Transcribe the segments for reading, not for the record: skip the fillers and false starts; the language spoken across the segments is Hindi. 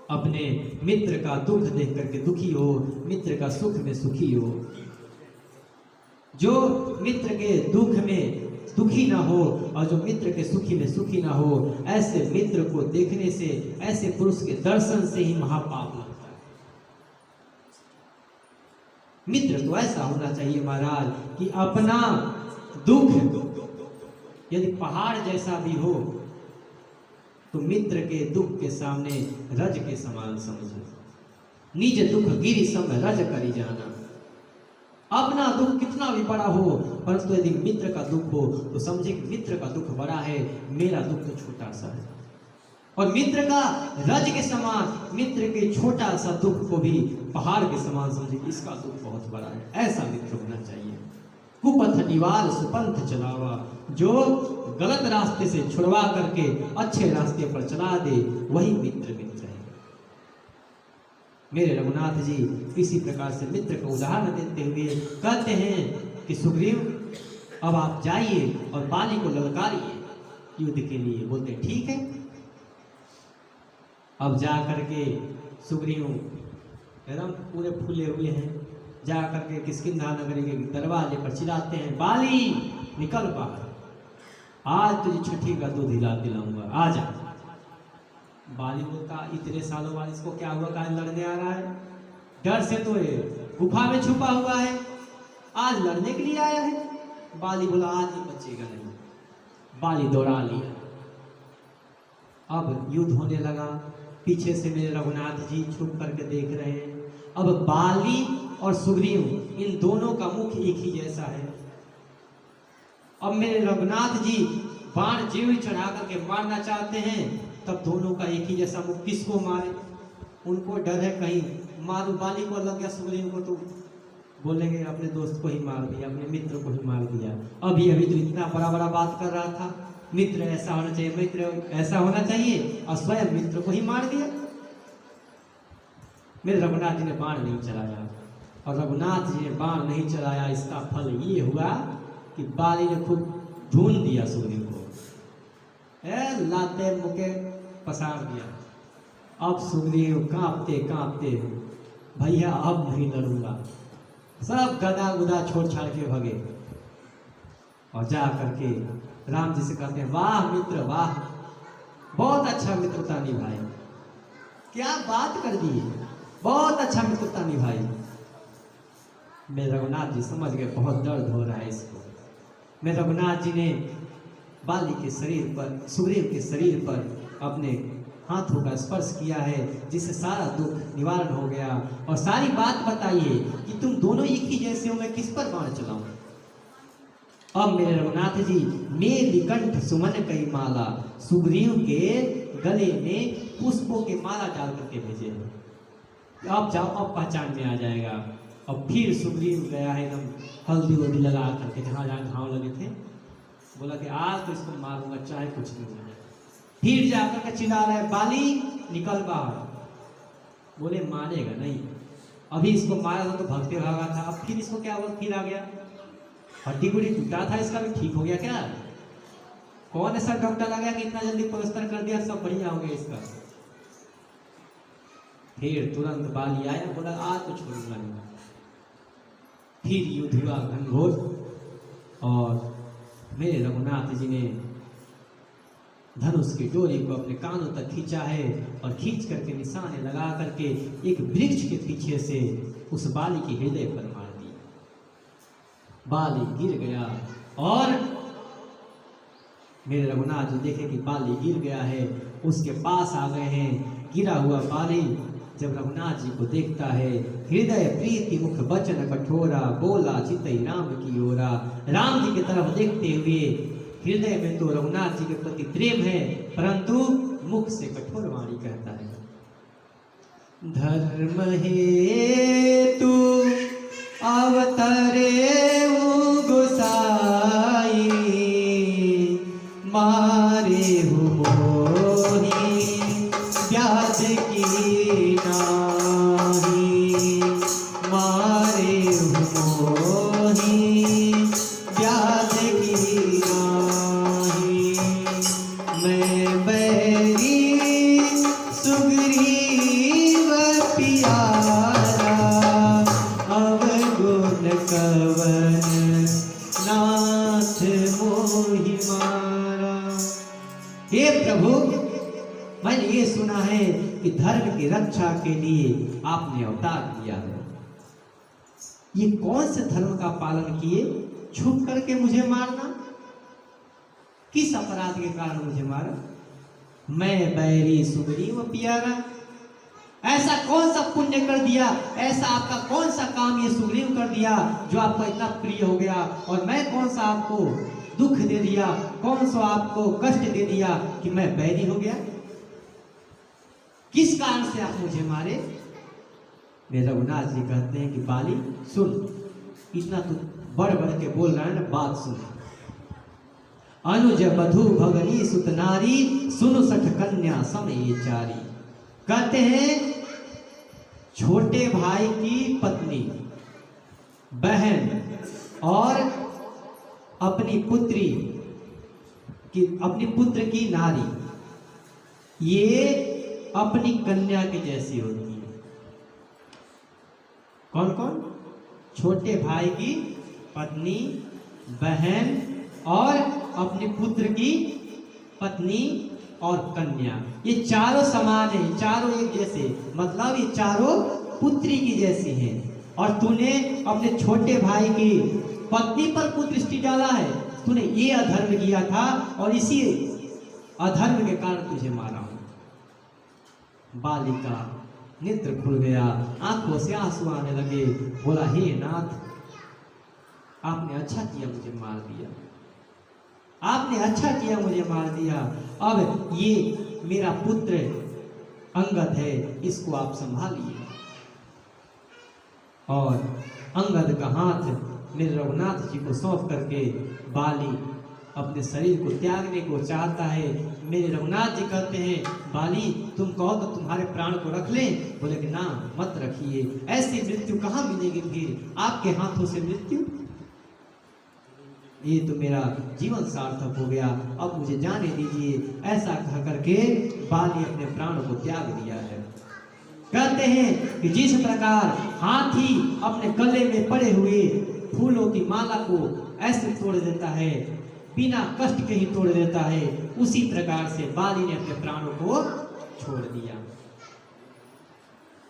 अपने मित्र का दुख देख करके दुखी हो, मित्र का सुख में सुखी हो। जो मित्र के दुख में दुखी ना हो और जो मित्र के सुखी में सुखी ना हो, ऐसे मित्र को देखने से, ऐसे पुरुष के दर्शन से ही महापाप लगता है। मित्र तो ऐसा होना चाहिए महाराज कि अपना दुख यदि पहाड़ जैसा भी हो तो मित्र के दुख के सामने रज के समान समझो। निज दुख गिरि सम रज करी जाना। अपना दुख कितना भी बड़ा हो, परंतु यदि मित्र का दुख हो तो समझे कि मित्र का दुख बड़ा है, मेरा दुख तो छोटा सा है। और मित्र का रज के समान, मित्र के छोटा सा दुख को भी पहाड़ के समान समझे कि इसका दुख बहुत बड़ा है। ऐसा मित्र होना चाहिए। कुपथ निवार सुपंथ चलावा, जो गलत रास्ते से छुड़वा करके अच्छे रास्ते पर चला दे, वही मित्र मित्र है। मेरे रघुनाथ जी किसी प्रकार से मित्र का उदाहरण देते हुए कहते हैं कि सुग्रीव अब आप जाइए और बाली को ललकारिए युद्ध के लिए। बोलते ठीक है। अब जा करके सुग्रीव एकदम पूरे फूले हुए हैं, जा करके किष्किंधा नगरी के दरवाजे पर चिल्लाते हैं, बाली निकल बाहर, आज तुझे छठी का दूध दिलाऊंगा, आ जा। बाली बोलता इतने सालों बाद इसको क्या हुआ, कहा लड़ने आ रहा है? डर से तो ये गुफा में छुपा हुआ है, आज लड़ने के लिए आया है। बाली बोला आज ही बचेगा नहीं। बाली दौड़ा लिया। अब युद्ध होने लगा। पीछे से मेरे रघुनाथ जी छुप करके देख रहे हैं। अब बाली और सुग्रीव इन दोनों का मुख एक ही जैसा है। अब मेरे रघुनाथ जी बाण जीव चढ़ा करके मारना चाहते हैं, तब दोनों का एक ही जैसा मुख, किसको मारे? उनको डर है कहीं मारू, बाली को लग गया, सुग्रीव को तो बोलेंगे अपने दोस्त को ही मार दिया, अपने मित्र को ही मार दिया। अभी अभी तो इतना बड़ा बड़ा बात कर रहा था, मित्र ऐसा होना चाहिए, मित्र ऐसा होना चाहिए, और स्वयं मित्र को ही मार दिया। मेरे रघुनाथ जी ने बाण नहीं चलाया, और रघुनाथ जी ने बाण नहीं चलाया, इसका फल ये हुआ कि बाली ने खूब ढूंढ दिया सुग्रीव को, लाते मुके पसार दिया। अब सुग्रीव कांपते कांपते, भैया अब नहीं लड़ूंगा, सब गदा गुदा छोड़ छाड़ के भगे। और जा करके राम जी से कहते हैं, वाह मित्र वाह, बहुत अच्छा मित्रता निभाई, क्या बात कर दी, बहुत अच्छा मित्रता निभाई। मेरे रघुनाथ जी समझ गए बहुत दर्द हो रहा है इसको। मेरे रघुनाथ जी ने बाली के शरीर पर, सुग्रीव के शरीर पर अपने हाथों का स्पर्श किया है, जिससे सारा दुख निवारण हो गया। और सारी बात बताइए कि तुम दोनों एक ही जैसे हो, मैं किस पर बाण चलाऊं? अब मेरे रघुनाथ जी मेरी कंठ सुमन कई माला, सुग्रीव के गले में पुष्पों के माला डाल करके भेजे हैं। अब जाओ, अब पहचान में आ जाएगा। अब फिर सुग्रीव गया है एकदम हल्दी वल्दी लगा करके, जहाँ जहाँ घाव लगे थे, बोला कि आज तो इसको मारूंगा चाहे कुछ नहीं हो जाए। फिर जाकर के चिल्ला रहा है, बाली निकल बाहर। बोले मानेगा नहीं, अभी इसको मारा था तो भगते भागा था, अब फिर इसको क्या हुआ, फिर आ गया। हड्डी गुड़ी टूटा था इसका भी ठीक हो गया क्या? कौन ऐसा डॉक्टर लगा कि इतना जल्दी प्लास्टर कर दिया, सब बढ़िया हो गया इसका? फिर तुरंत बाली आया, बोला आज तो छोड़ूंगा नहीं। फिर युद्ध हुआ घनघोर, और मेरे रघुनाथ जी ने धनुष की डोरी को अपने कानों तक खींचा है, और खींच करके निशाने लगा करके एक वृक्ष के पीछे से उस बाली के हृदय पर मार दिया। बाली गिर गया, और मेरे रघुनाथ जी देखे कि बाली गिर गया है, उसके पास आ गए हैं। गिरा हुआ बाली जब रघुनाथ जी को देखता है, हृदय प्रीति मुख बचन कठोरा, बोला चितई राम की ओरा। राम जी की तरफ देखते हुए हृदय में तो रघुनाथ जी के प्रति प्रेम है, परंतु मुख से कठोर वाणी कहता है, धर्म हेतु अवतरे गोसाई, मारे हो मोही व्यास की नाही, मारे हो मोही व्यास की नाही। मैं बैरी सुग्रीव सुना है कि धर्म की रक्षा के लिए आपने अवतार लिया है। ये कौन से धर्म का पालन किए? छुप करके मुझे मारना? किस अपराध के कारण मुझे मारा? मैं बैरी सुग्रीव प्यारा, ऐसा कौन सा पुण्य कर दिया, ऐसा आपका कौन सा काम ये सुग्रीव कर दिया जो आपको इतना प्रिय हो गया, और मैं कौन सा आपको दुख दे दिया, कौन सा आपको कष्ट दे दिया कि मैं बैरी हो गया? किस कारण से आप मुझे मारे? मेरे रघुनाथ जी कहते हैं कि बाली सुन, इतना तो बढ़ बढ़ के बोल रहा है ना, बात सुन। अनुज बधु भगनी सुत नारी, सुनु सठ कन्या समय चारी। कहते हैं छोटे भाई की पत्नी, बहन और अपनी पुत्री की, अपनी पुत्र की नारी, ये अपनी कन्या के जैसी होती है। कौन कौन? छोटे भाई की पत्नी, बहन और अपने पुत्र की पत्नी और कन्या, ये चारों समान है, चारों एक जैसे, मतलब ये चारों पुत्री की जैसी हैं। और तूने अपने छोटे भाई की पत्नी पर कुदृष्टि डाला है, तूने ये अधर्म किया था और इसी अधर्म के कारण तुझे मारा हूं। बाली का नेत्र खुल गया, आंखों से आंसू आने लगे। बोला, हे नाथ, आपने अच्छा किया मुझे मार दिया, आपने अच्छा किया मुझे मार दिया। अब ये मेरा पुत्र अंगद है, इसको आप संभालिए। और अंगद का हाथ मेरे रघुनाथ जी को सौंप करके बाली अपने शरीर को त्यागने को चाहता है। मेरे रघुनाथ जी कहते हैं, बाली तुम कहो तो तुम्हारे प्राण को रख लें। बोले कि ना, मत रखिए, ऐसी मृत्यु कहाँ मिलेगी फिर आपके हाथों से मृत्यु। ये तो मेरा जीवन सार्थक हो गया, अब मुझे जाने दीजिए। ऐसा कह करके बाली अपने प्राणों को त्याग दिया है। कहते हैं कि जिस प्रकार हाथी अपने गले में पड़े हुए फूलों की माला को ऐसे तोड़ देता है, बिना कष्ट के ही तोड़ देता है, उसी प्रकार से बाली ने अपने प्राणों को छोड़ दिया।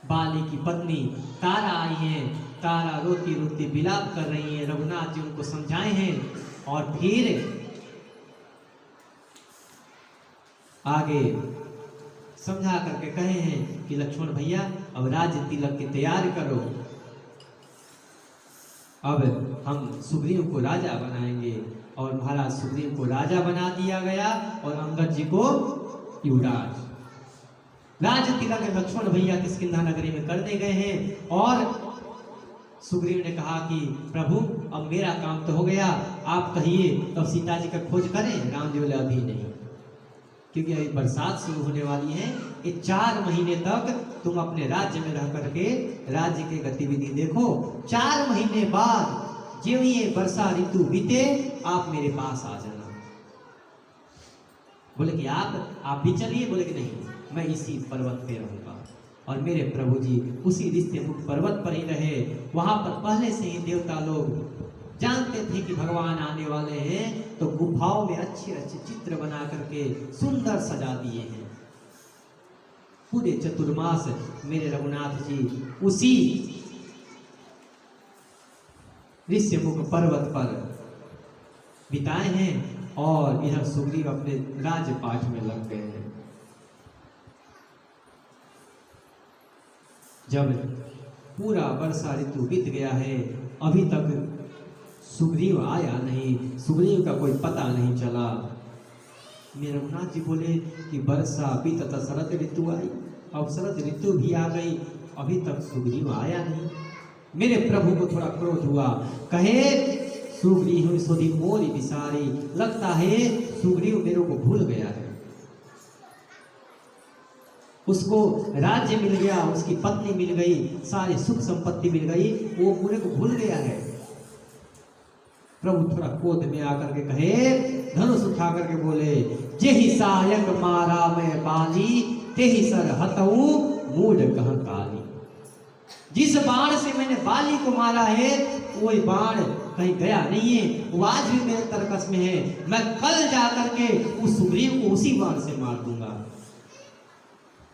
बाली की पत्नी तारा आई है, तारा रोती रोती विलाप कर रही है। रघुनाथ जी उनको समझाए हैं और फिर आगे समझा करके कहे हैं कि लक्ष्मण भैया, अब राज्य तिलक की तैयारी करो, अब हम सुग्रीव को राजा बनाएंगे। और महाराज सुग्रीव को राजा बना दिया गया और अंगद जी को युवराज। राज्य तिलक लक्ष्मण भैया किष्किंधा नगरी में करने गए हैं। और सुग्रीव ने कहा कि प्रभु, अब मेरा काम तो हो गया, आप कहिए तो अब सीता जी का खोज करें। राम जी बोले, अभी नहीं, क्योंकि अभी बरसात शुरू होने वाली है। ये 4 महीने तक तुम अपने राज्य में रह करके राज्य की गतिविधि देखो। 4 महीने बाद जो ये वर्षा ऋतु बीते, आप मेरे पास आ जाना। बोले कि आप भी चलिए। बोले कि नहीं, मैं इसी पर्वत पे रहूंगा। और मेरे प्रभु जी उसी ऋष्य मुख पर्वत पर ही रहे। वहां पर पहले से ही देवता लोग जानते थे कि भगवान आने वाले हैं, तो गुफाओं में अच्छे अच्छे चित्र बना करके सुंदर सजा दिए हैं। पूरे चतुर्मास मेरे रघुनाथ जी उसी ऋष्यमुख पर्वत पर बिताए हैं। और इधर सुग्रीव अपने राजपाठ में लग गए हैं। जब पूरा वर्षा ऋतु बीत गया है, अभी तक सुग्रीव आया नहीं, सुग्रीव का कोई पता नहीं चला। मेरे रघुनाथ जी बोले कि वर्षा बीतता शरद ऋतु आई, अब शरद ऋतु भी आ गई, अभी तक सुग्रीव आया नहीं। मेरे प्रभु को थोड़ा क्रोध हुआ, कहे सुग्रीव सोधी मोरी बिसारी, लगता है सुग्रीव मेरे को भूल गया है। उसको राज्य मिल गया, उसकी पत्नी मिल गई, सारी सुख संपत्ति मिल गई, वो पूरे को भूल गया है। प्रभु थोड़ा क्रोध में आकर के कहे, धनुष उठा करके बोले, जेहि सायक मारा मैं बाली, तेहि सर हतऊ मूड कह काली। जिस बाण से मैंने बाली को मारा है, वो बाण कहीं गया नहीं है, वो आज भी मेरे तरकस में है। मैं कल जाकर के उस सुग्रीव को उसी बाण से मार दूंगा।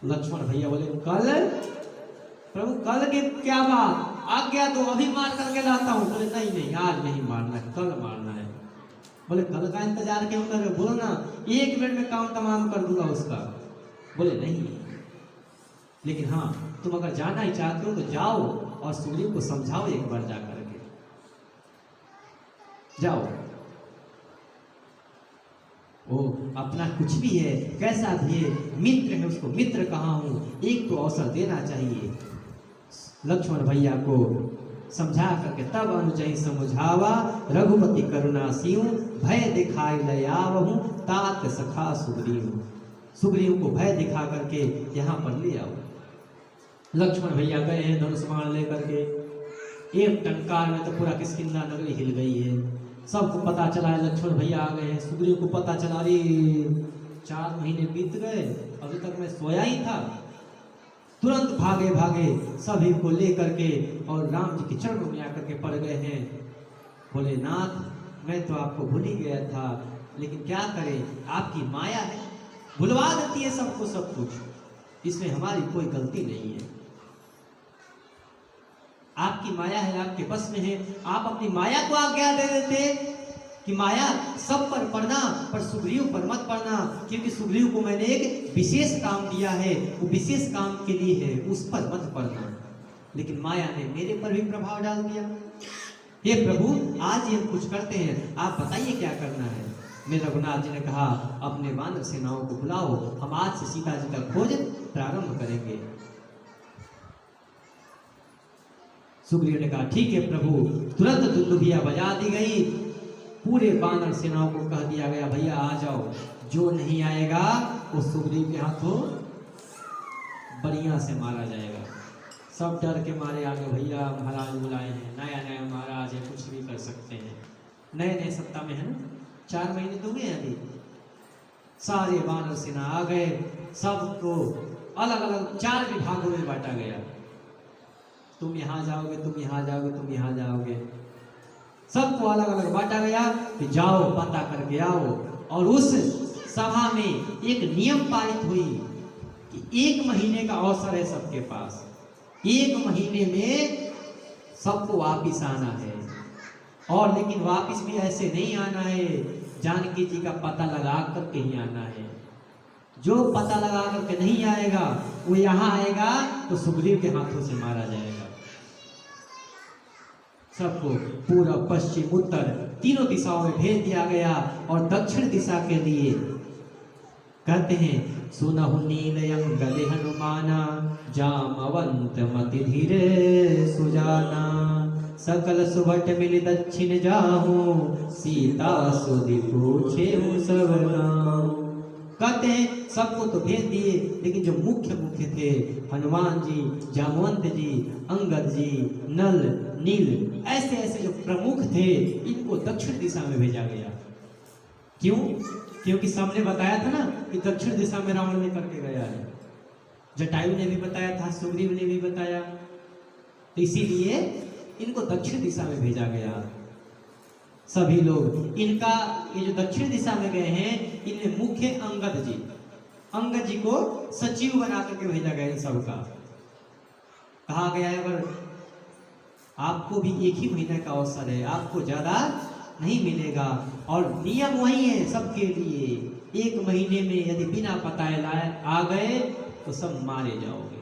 लक्ष्मण भैया बोले कल प्रभु कल की क्या बात, आज्ञा तो अभी मार करके लाता हूँ। बोले नहीं नहीं आज नहीं मारना है, कल मारना है। बोले कल का इंतजार क्यों कर रहे, बोलो ना 1 मिनट में काम तमाम कर दूंगा उसका। बोले नहीं, लेकिन हाँ तुम अगर जाना ही चाहते हो तो जाओ और सुग्रीव को समझाओ एक बार जा करके जाओ। वो अपना कुछ भी है कैसा भी है मित्र है, उसको मित्र कहा हूं, एक तो अवसर देना चाहिए। लक्ष्मण भैया को समझा करके तब अनुजहि समझावा, रघुपति करुणा सिंह भय दिखाई लयावहूं, तात सखा सुग्रीव। सुग्रीव को भय दिखा करके यहाँ पर ले आओ। लक्ष्मण भैया गए हैं धनुष बाण लेकर के, एक टंकार में तो पूरा किष्किंधा नगरी हिल गई है। सबको पता चला है लक्ष्मण भैया आ गए हैं। सुग्रीव को पता चला, अरे 4 महीने बीत गए अभी तक मैं सोया ही था। तुरंत भागे भागे सभी को लेकर के और राम जी के चरणों में आकर के पड़ गए हैं। बोले नाथ मैं तो आपको भूल ही गया था, लेकिन क्या करें आपकी माया है, भुलवा देती है सबको सब कुछ, इसमें हमारी कोई गलती नहीं है। आपकी माया है, आपके बस में है, आप अपनी माया को आज्ञा दे देते कि माया सब पर पढ़ना पर सुग्रीव पर मत पढ़ना, क्योंकि सुग्रीव को मैंने एक विशेष काम दिया है, वो विशेष काम के लिए है, उस पर मत पढ़ना। लेकिन माया ने मेरे पर भी प्रभाव डाल दिया। हे प्रभु आज ही हम कुछ करते हैं, आप बताइए क्या करना है। मेरे रघुनाथ जी ने कहा अपने वानर सेनाओं को बुलाओ, हम आज से सीता जी का खोज प्रारंभ करेंगे। सुग्रीव ने कहा ठीक है प्रभु। तुरंत दुंदुभिया बजा दी गई, पूरे वानर सेनाओं को कह दिया गया भैया आ जाओ, जो नहीं आएगा वो सुग्रीव के हाथों बढ़िया से मारा जाएगा। सब डर के मारे आगे, भैया महाराज बुलाए हैं, नया नया महाराज है, कुछ भी कर सकते हैं, नए नए सत्ता में है ना, 4 महीने तो हुए अभी। सारे वानर सेना आ गए, सबको अलग अलग 4 विभागों में बांटा गया। तुम यहाँ जाओगे, तुम यहाँ जाओगे, तुम यहाँ जाओगे, सबको अलग अलग बांटा गया कि जाओ पता करके आओ। और उस सभा में एक नियम पारित हुई कि 1 महीने का अवसर है सबके पास, 1 महीने में सबको वापिस आना है। और लेकिन वापिस भी ऐसे नहीं आना है, जानकी जी का पता लगा करके ही आना है। जो पता लगा करके नहीं आएगा वो यहाँ आएगा तो सुग्रीव के हाथों से मारा जाएगा। सबको पूर्व पश्चिम उत्तर तीनों दिशाओं में भेज दिया गया। और दक्षिण दिशा के लिए कहते हैं सुनहु नीलयंगले हनुमाना, जामवंत मति धीरे सुजाना, सकल सुभट मिल दक्षिण जाहू, सीता सुधि पूछे सब नाम। कहते हैं सबको तो भेज दिए, लेकिन जो मुख्य मुख्य थे हनुमान जी, जामवंत जी, अंगद जी, नल, नील, ऐसे ऐसे जो प्रमुख थे इनको दक्षिण दिशा में भेजा गया। क्यों? क्योंकि सबने बताया था ना कि दक्षिण दिशा में रावण ने करके गया है, जटायु ने भी बताया था, सुग्रीव ने भी बताया, तो इसीलिए इनको दक्षिण दिशा में भेजा गया। सभी लोग इनका ये जो दक्षिण दिशा में गए हैं इनमें मुख्य अंगद जी को सचिव बना करके भेजा गया। इन सबका कहा गया है अगर आपको भी 1 ही महीने का अवसर है, आपको ज्यादा नहीं मिलेगा। और नियम वही है सबके लिए, 1 महीने में यदि बिना पताए लाए आ गए तो सब मारे जाओगे,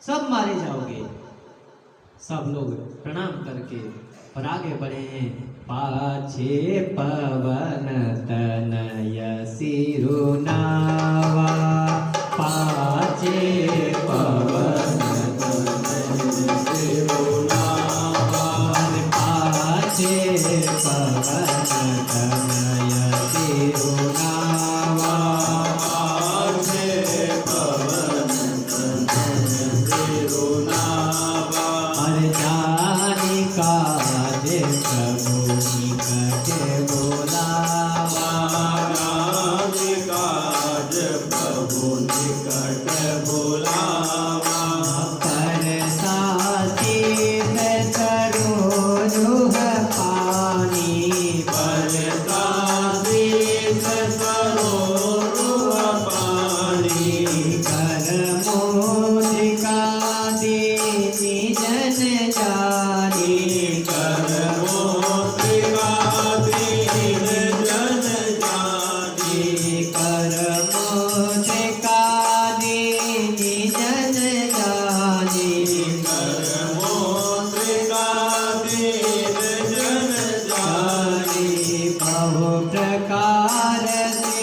सब मारे जाओगे। सब लोग प्रणाम करके और आगे बढ़े हैं। पाछे पवन तनय सिरुनावा, पाछे पवन तनय सिरुनावा, पाछे पवन तनय सिरुनावा, पाछे पवन तनय सिरुनावा। जानी काज प्रभु निकट बोलावा, जानी काज प्रभु निकट बोलावा। परसाती सरोज पानी, परसाती सरोज मोद्रिका दीनी जन जानी, कर मोद्रिका दीन जन जानी, बहु प्रकार से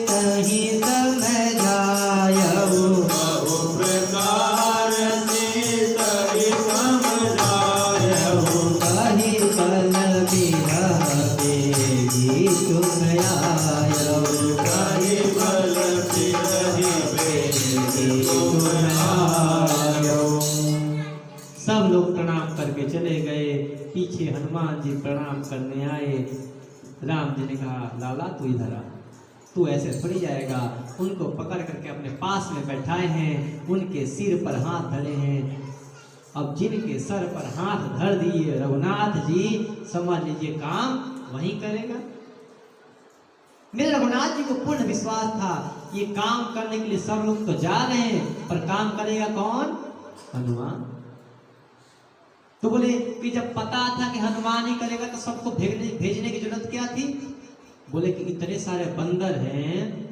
तहि समझायऊ, बहु प्रकार से तहि समझायऊ, कहि बल बिरह बेगी तुम आयऊ, कहि बल बिरहि बेगी तुम आयऊ। सब लोग प्रणाम करके चले गए। पीछे हनुमान जी प्रणाम करने आए। राम जी ने कहा, लाला तू इधर आ, तू ऐसे थोड़ी जाएगा। उनको पकड़ करके अपने पास में बैठाए हैं, उनके सिर पर हाथ धरे हैं। अब जिनके सर पर हाथ धर दिए रघुनाथ जी, समझ लीजिए काम वही करेगा। मेरे रघुनाथ जी को पूर्ण विश्वास था, ये काम करने के लिए सब लोग तो जा रहे हैं, पर काम करेगा कौन? हनुमान। तो बोले कि जब पता था कि हनुमान ही करेगा तो सबको भेजने की जरूरत क्या थी? बोले कि इतने सारे बंदर हैं,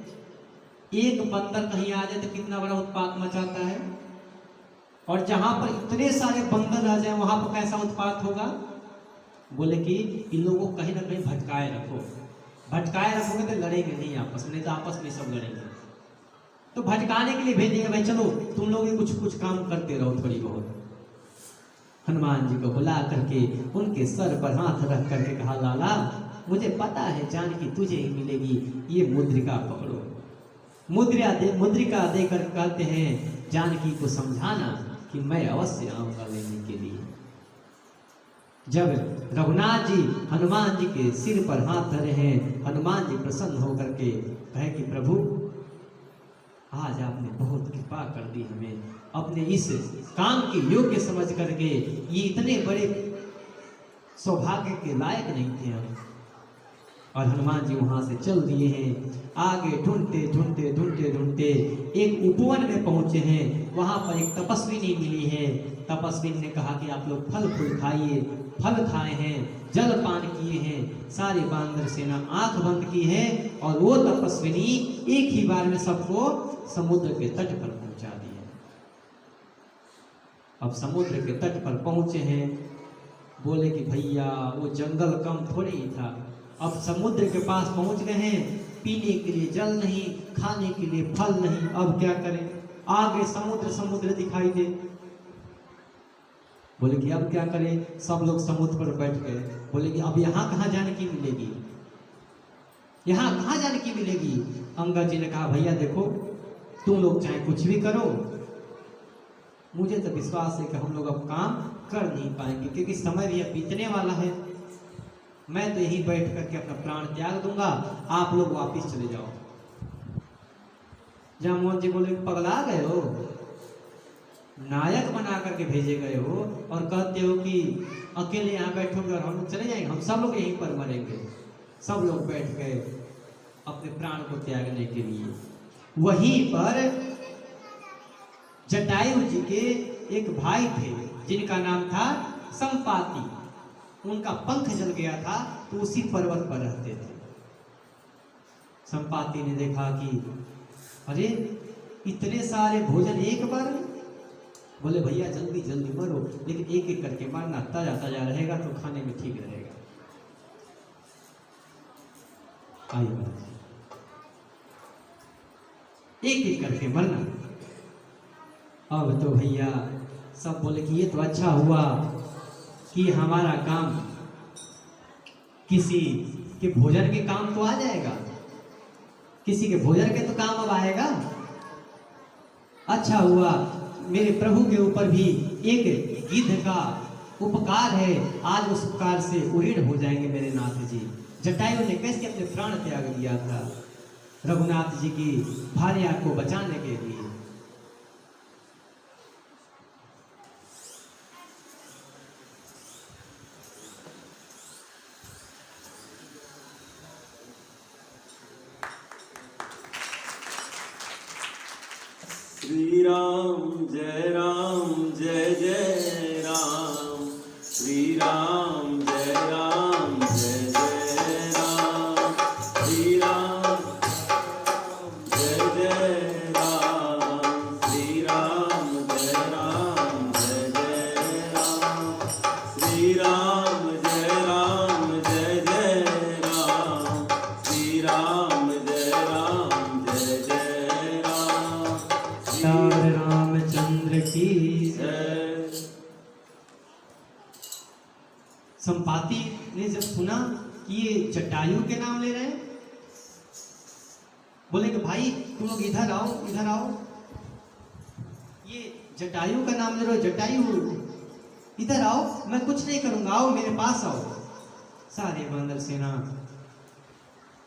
एक बंदर कहीं आ जाए तो कितना बड़ा उत्पात मचाता है, और जहां पर इतने सारे बंदर आ जाए वहां पर कैसा उत्पात होगा। बोले कि इन लोगों को कहीं ना कहीं भटकाए रखो, भटकाए रखोगे तो लड़ेंगे नहीं आपस में, नहीं तो आपस में सब लड़ेंगे। तो भटकाने के लिए भेजिएगा, भाई चलो तुम लोग भी कुछ कुछ काम करते रहो थोड़ी बहुत। हनुमान जी को बुला करके उनके सर पर हाथ रख करके कहा, लाला मुझे पता है जानकी तुझे ही मिलेगी, ये मुद्रिका पकड़ो। मुद्रिका देकर कहते हैं जानकी को समझाना कि मैं अवश्य आऊंगा लेने के लिए। जब रघुनाथ जी हनुमान जी के सिर पर हाथ धरे हैं, हनुमान जी प्रसन्न होकर के कहे कि प्रभु आज आपने बहुत कृपा कर दी हमें, अपने इस काम के योग्य समझ करके। ये इतने बड़े सौभाग्य के लायक नहीं थे हम। और हनुमान जी वहां से चल दिए हैं। आगे ढूंढते ढूंढते ढूंढते ढूंढते एक उपवन में पहुंचे हैं। वहां पर एक तपस्विनी मिली है। तपस्विनी ने कहा कि आप लोग फल फूल खाइए। फल खाए हैं, जल पान किए हैं। सारी बांदर सेना आंख बंद की है और वो तपस्विनी एक ही बार में सबको समुद्र के तट पर पहुंचा दिया। अब समुद्र के तट पर पहुंचे हैं। बोले कि भैया वो जंगल कम थोड़ी ही था, अब समुद्र के पास पहुंच गए हैं, पीने के लिए जल नहीं, खाने के लिए फल नहीं, अब क्या करें। आगे समुद्र समुद्र दिखाई दे। बोले कि अब क्या करें। सब लोग समुद्र पर बैठ गए। बोले कि अब यहाँ कहाँ जानकी मिलेगी, यहाँ कहाँ जानकी मिलेगी। अंगद जी ने कहा भैया देखो तुम लोग चाहे कुछ भी करो, मुझे तो विश्वास है कि हम लोग अब काम कर नहीं पाएंगे, क्योंकि समय भी अब बीतने वाला है। मैं तो यही बैठ करके अपना प्राण त्याग दूंगा, आप लोग वापिस चले जाओ। जामोहन जी बोले पगला गए हो, नायक बना करके भेजे गए हो और कहते हो कि अकेले यहाँ बैठोगे और हम लोग चले जाएंगे, हम सब लोग यहीं पर मरेंगे। सब लोग बैठ गए अपने प्राण को त्यागने के लिए। वहीं पर जटायु जी के एक भाई थे जिनका नाम था संपाति। उनका पंख जल गया था तो उसी पर्वत पर रहते थे। संपाति ने देखा कि अरे इतने सारे भोजन एक बार में। बोले भैया जल्दी जल्दी मरो, लेकिन एक एक करके मारना, ताजा ताजा रहेगा तो खाने में ठीक रहेगा। आइए एक एक करके मरना। अब तो भैया सब बोले कि ये तो अच्छा हुआ कि हमारा काम किसी के भोजन के काम तो आ जाएगा, किसी के भोजन के तो काम अब आएगा। अच्छा हुआ मेरे प्रभु के ऊपर भी एक गिद्ध का उपकार है, आज उस उपकार से उड़ीण हो जाएंगे मेरे नाथ जी। जटायु ने कैसे अपने प्राण त्याग दिया था रघुनाथ जी की भार्या को बचाने के लिए। श्री राम जय जय राम, श्री राम जय जय राम, श्री राम जय जय जय राम श्री राम जय राम जय जय राम श्री राम जय राम जय जय राम श्री राम जय राम जय जय राम श्री रामचंद्र की जय। संपाति ने जब सुना कि ये जटायु के नाम ले रहे हैं, बोले कि भाई तुम लोग इधर आओ, इधर आओ, ये जटायु का नाम ले रहे हो, जटायु इधर आओ, मैं कुछ नहीं करूंगा, आओ मेरे पास आओ। सारे बानर सेना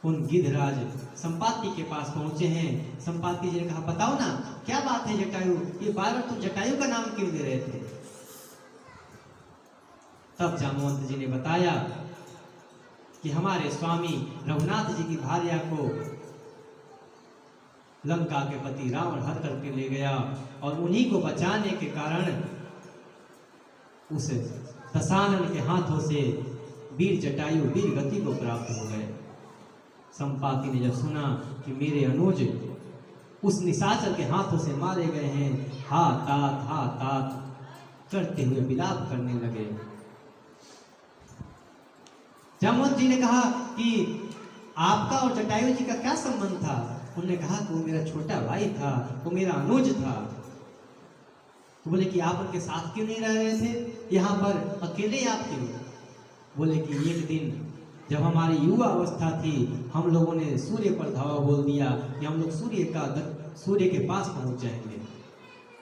उन गिद्धराज संपाति के पास पहुंचे हैं। संपाति जी ने कहा बताओ ना क्या बात है जटायु, ये बार तुम जटायु का नाम क्यों दे रहे थे? तब जामवंत जी ने बताया कि हमारे स्वामी रघुनाथ जी की भार्या को लंका के पति रावण हर करके ले गया और उन्हीं को बचाने के कारण उस दशानन के हाथों से वीर जटायु वीर गति को प्राप्त हो गए। संपाति ने जब सुना कि मेरे अनुज उस निशाचर के हाथों से मारे गए हैं, हा तात करते हुए विलाप करने लगे। जामवंत जी ने कहा कि आपका और जटायु जी का क्या संबंध था? उन्होंने कहा कि वो मेरा छोटा भाई था, वो मेरा अनुज था। तो बोले कि आप उनके साथ क्यों नहीं रह रहे थे, यहाँ पर अकेले आप क्यों? बोले कि एक दिन जब हमारी युवा अवस्था थी, हम लोगों ने सूर्य पर धावा बोल दिया कि हम लोग सूर्य के पास पहुंच जाएंगे।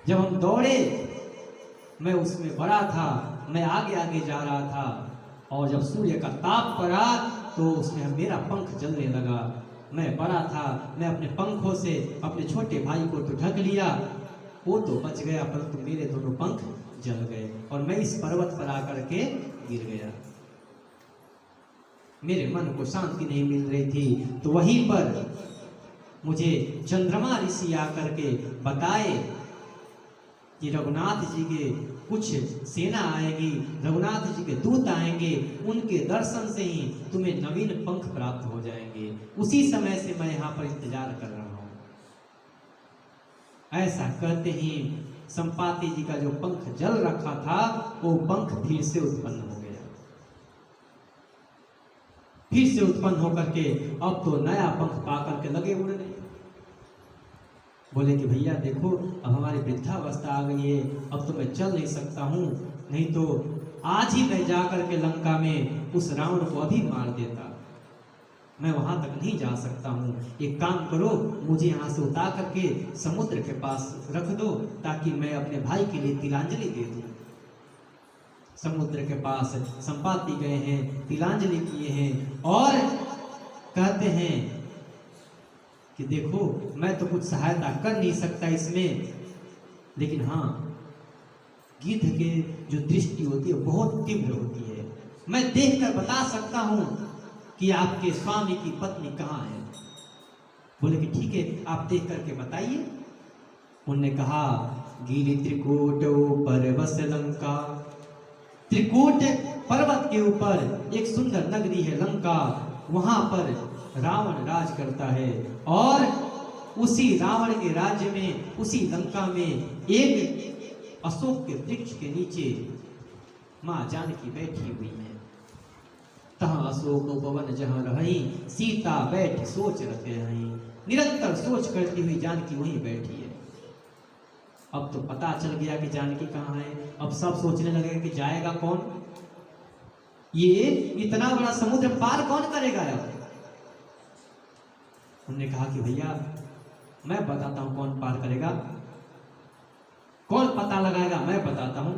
जब हम दौड़े, मैं उसमें बड़ा था, मैं आगे आगे जा रहा था और जब सूर्य का ताप पड़ा तो उसमें मेरा पंख जलने लगा। मैं बड़ा था, मैं अपने पंखों से अपने छोटे भाई को तो ढक लिया, वो तो बच गया, परंतु मेरे दोनों पंख जल गए और मैं इस पर्वत पर आकर के गिर गया। मेरे मन को शांति नहीं मिल रही थी। तो वहीं पर मुझे चंद्रमा ऋषि आकर के बताए कि रघुनाथ जी के कुछ सेना आएगी, रघुनाथ जी के दूत आएंगे, उनके दर्शन से ही तुम्हें नवीन पंख प्राप्त हो जाएंगे। उसी समय से मैं यहाँ पर इंतजार कर रहा हूँ। ऐसा कहते ही संपाति जी का जो पंख जल रखा था वो पंख फिर से उत्पन्न हो गया। फिर से उत्पन्न होकर के अब तो नया पंख पा करके लगे उड़ने। बोले कि भैया देखो अब हमारी वृद्धावस्था आ गई है, अब तो मैं चल नहीं सकता हूँ, नहीं तो आज ही मैं जाकर के लंका में उस रावण को अभी मार देता। मैं वहां तक नहीं जा सकता हूँ, एक काम करो मुझे यहाँ से उतार करके समुद्र के पास रख दो ताकि मैं अपने भाई के लिए तिलांजलि दे दूँ। समुद्र के पास संपाति गए हैं, तिलांजलि किए हैं और कहते हैं कि देखो मैं तो कुछ सहायता कर नहीं सकता इसमें, लेकिन हाँ गिद्ध के जो दृष्टि होती है बहुत तीव्र होती है, मैं देखकर बता सकता हूँ कि आपके स्वामी की पत्नी कहाँ है। बोले कि ठीक है आप देख करके बताइए। उन्होंने कहा गिरि त्रिकूट ऊपर बस लंका, त्रिकूट पर्वत के ऊपर एक सुंदर नगरी है लंका, वहां पर रावण राज करता है और उसी रावण के राज्य में उसी लंका में एक अशोक के वृक्ष के नीचे मां जानकी बैठी हुई है। तहाँ अशोक उपवन जहाँ रही, सीता बैठ सोच रखे हैं, निरंतर सोच करती हुई जानकी वहीं बैठी है। अब तो पता चल गया कि जानकी कहाँ है। अब सब सोचने लगे कि जाएगा कौन, ये इतना बड़ा समुद्र पार कौन करेगा। अब उन्होंने कहा कि भैया मैं बताता हूं कौन पार करेगा, कौन पता लगाएगा, मैं बताता हूं।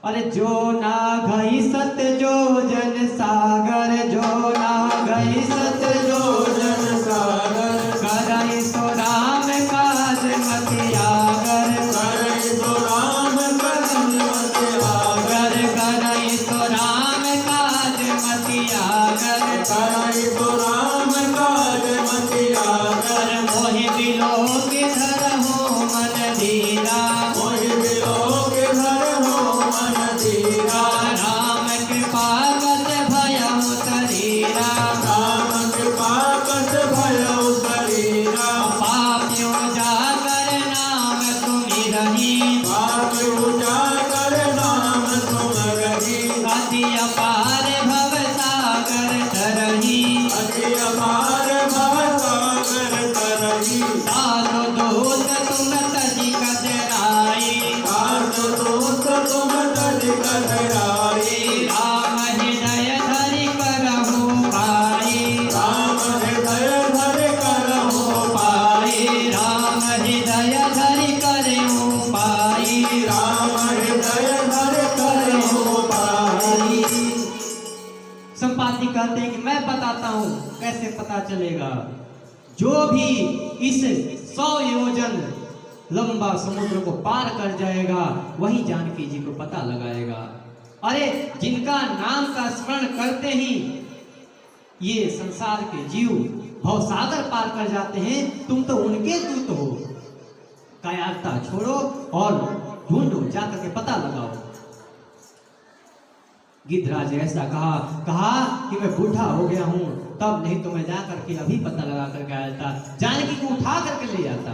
अरे जो ना गई सत जो जन सागर, जो ना गई सत जो जन सागर, करई सो राम काज मतियागर, करई सो राम काज मतियागर, करई सो राम काज मतियागर, करई सो राम काज मतियागर। मोहि बिलो के धर हो मन धीरा, मोहि बिलो के धर हो मन धीरा, राम कृपा कत भयउ शरीरा, राम कृपा कत भयउ शरीरा, पापियों उजागर नाम सुमिरहि, भाग्य उजागर नाम सुमरहि, अति अपार भव सागर तरहि, अति अपार भव सागर तरहि, साधु दूत तुम तजि कतराई, साधु दूत तुम तजि कतराई, राम हृदय धरि करहु पाई, राम हृदय धरि करहु पाई, राम हृदय धरि करहु पाई, राम हृदय धरि करहु पाई। संपादक कहते हैं कि मैं बताता हूं कैसे पता चलेगा। जो भी इस 100 योजन लंबा समुद्र को पार कर जाएगा वही जानकी जी को पता लगाएगा। अरे जिनका नाम का स्मरण करते ही ये संसार के जीव भवसागर पार कर जाते हैं, तुम तो उनके दूत हो। कायरता छोड़ो और ढूंढो, जाकर के पता लगाओ। गिद्धराज ऐसा कहा कि मैं बूढ़ा हो गया हूं, तब नहीं तो मैं जाकर के अभी पता लगा करके आया था, जानकी को उठा करके ले जाता।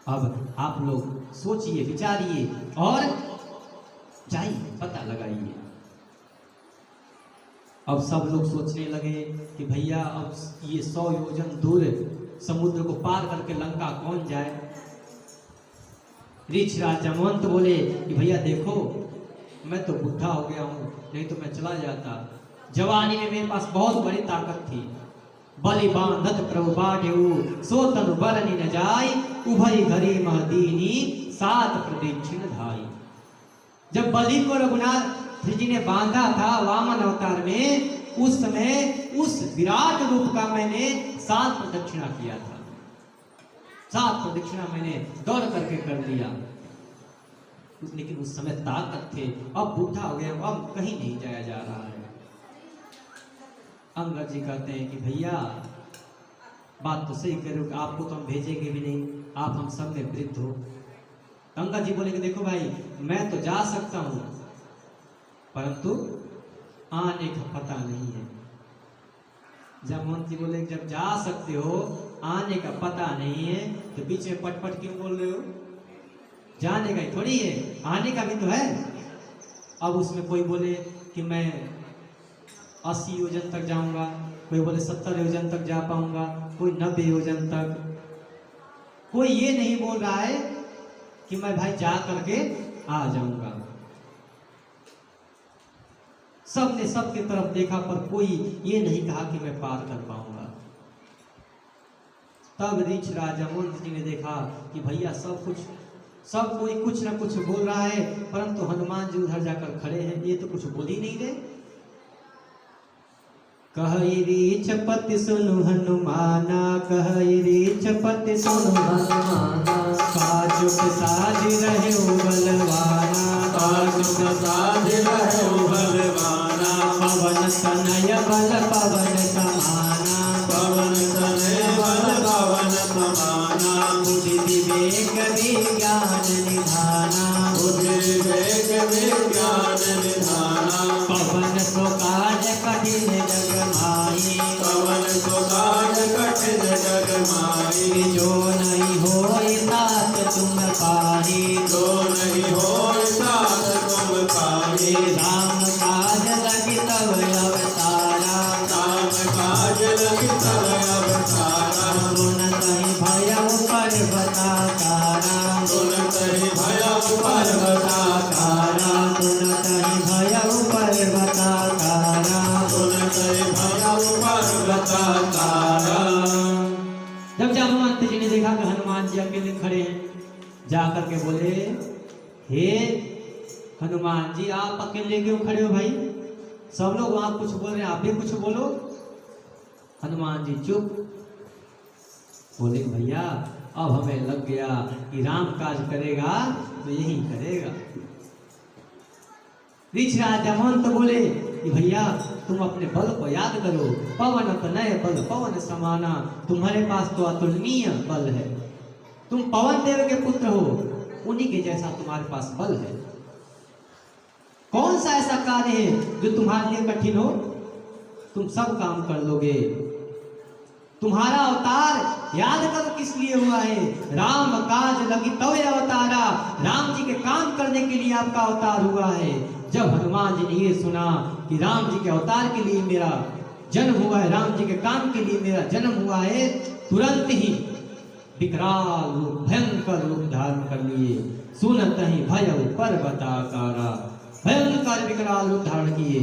अब आप लोग सोचिए, विचारिए और जाइए, पता लगाइए। अब सब लोग सोचने लगे कि भैया अब ये 100 योजन दूर समुद्र को पार करके लंका कौन जाए। ऋक्षराज जामवंत बोले कि भैया देखो मैं तो बुढ़ा हो गया हूँ, नहीं तो मैं चला जाता। जवानी में मेरे पास बहुत बड़ी ताकत थी। बलि बांधत प्रभु बाढ़ेऊ, सो तनु बरनि न जाय, उभय घरी महदीनी, सात प्रदक्षिण धाई। जब बलि को रघुनाथ जी ने बांधा था वामन अवतार में, उस समय उस विराट रूप का मैंने 7 प्रदक्षिणा किया था। 7 प्रदक्षिणा मैंने दौड़ करके कर दिया। लेकिन उस समय ताकत थे, अब बूढ़ा हो गया, अब कहीं नहीं जाया जा रहा है। अंगद जी कहते हैं कि भैया बात तो सही कह रहे हो, आपको तो हम भेजेंगे भी नहीं, आप हम सब में वृद्ध हो। अंगद जी बोले कि देखो भाई मैं तो जा सकता हूं, परंतु आने का पता नहीं है। जामवंत जी बोले जब जा सकते हो, आने का पता नहीं है, तो बीच में पटपट क्यों बोल रहे हो? जाने का ही थोड़ी है, आने का भी तो है। अब उसमें कोई बोले कि मैं 80 योजन तक जाऊंगा, कोई बोले 70 योजन तक जा पाऊंगा, कोई 90 योजन तक। कोई ये नहीं बोल रहा है कि मैं भाई जा करके आ जाऊंगा। सबने सबकी तरफ देखा, पर कोई ये नहीं कहा कि मैं पार कर पाऊंगा। तब ऋक्षराज जामवंत जी ने देखा कि भैया सब कोई कुछ ना कुछ बोल रहा है, परंतु हनुमान जी उधर जाकर खड़े हैं, ये तो कुछ बोल ही नहीं रहे। कहई ऋक्षपति सुनु हनुमाना, कहई ऋक्षपति सुनु हनुमाना, काजुक साज रहे बलवाना, काजुक साज रहे बलवाना, पवन तनय बल पवन समाना, पवन तनय बल पवन समाना, बुद्धि विवेक विज्ञान निधाना, बुद्धि विवेक विज्ञान निधाना, पवन को काज कठिन जग माही, पवन को काज कठिन जग माही, जो नहीं होई तात तुम पाही, जो नहीं होई तात तुम पाही, राम काज लगी तब अवतारा, राम काज लगी तब अवतारा, सुनत ही भयउ पर्वताकारा, सुनत ही भयउ पर्वताकारा, सुनत ही भयउ पर्वताकारा, सुनत ही भयउ पर्वताकारा। जब जामवंत जी ने देखा कि हनुमान जी अकेले खड़े हैं, जाकर के बोले हे हनुमान जी आप अकेले क्यों खड़े हो भाई? सब लोग वहां कुछ बोल रहे हैं, आप भी कुछ बोलो। हनुमान जी चुप। बोले भैया अब हमें लग गया कि राम काज करेगा तो यही करेगा। ऋक्षराज जामवंत बोले कि भैया तुम अपने बल को याद करो, पवन तनय बल पवन समाना, तुम्हारे पास तो अतुलनीय बल है, तुम पवन देव के पुत्र हो, उन्हीं के जैसा तुम्हारे पास बल है। कौन सा ऐसा कार्य है जो तुम्हारे लिए कठिन हो? तुम सब काम कर लोगे। तुम्हारा अवतार याद करो किस लिए हुआ है। राम काज लगी तो अवतारा, राम जी के काम करने के लिए आपका अवतार हुआ है। जब हनुमान जी ने ये सुना कि राम जी के अवतार के लिए मेरा जन्म हुआ है, राम जी के काम के लिए मेरा जन्म हुआ है, तुरंत ही विकराल रूप भयंकर रूप धारण कर लिए। सुनत ही भय पर्वताकारा, भयंकर विकराल रूप धारण किए।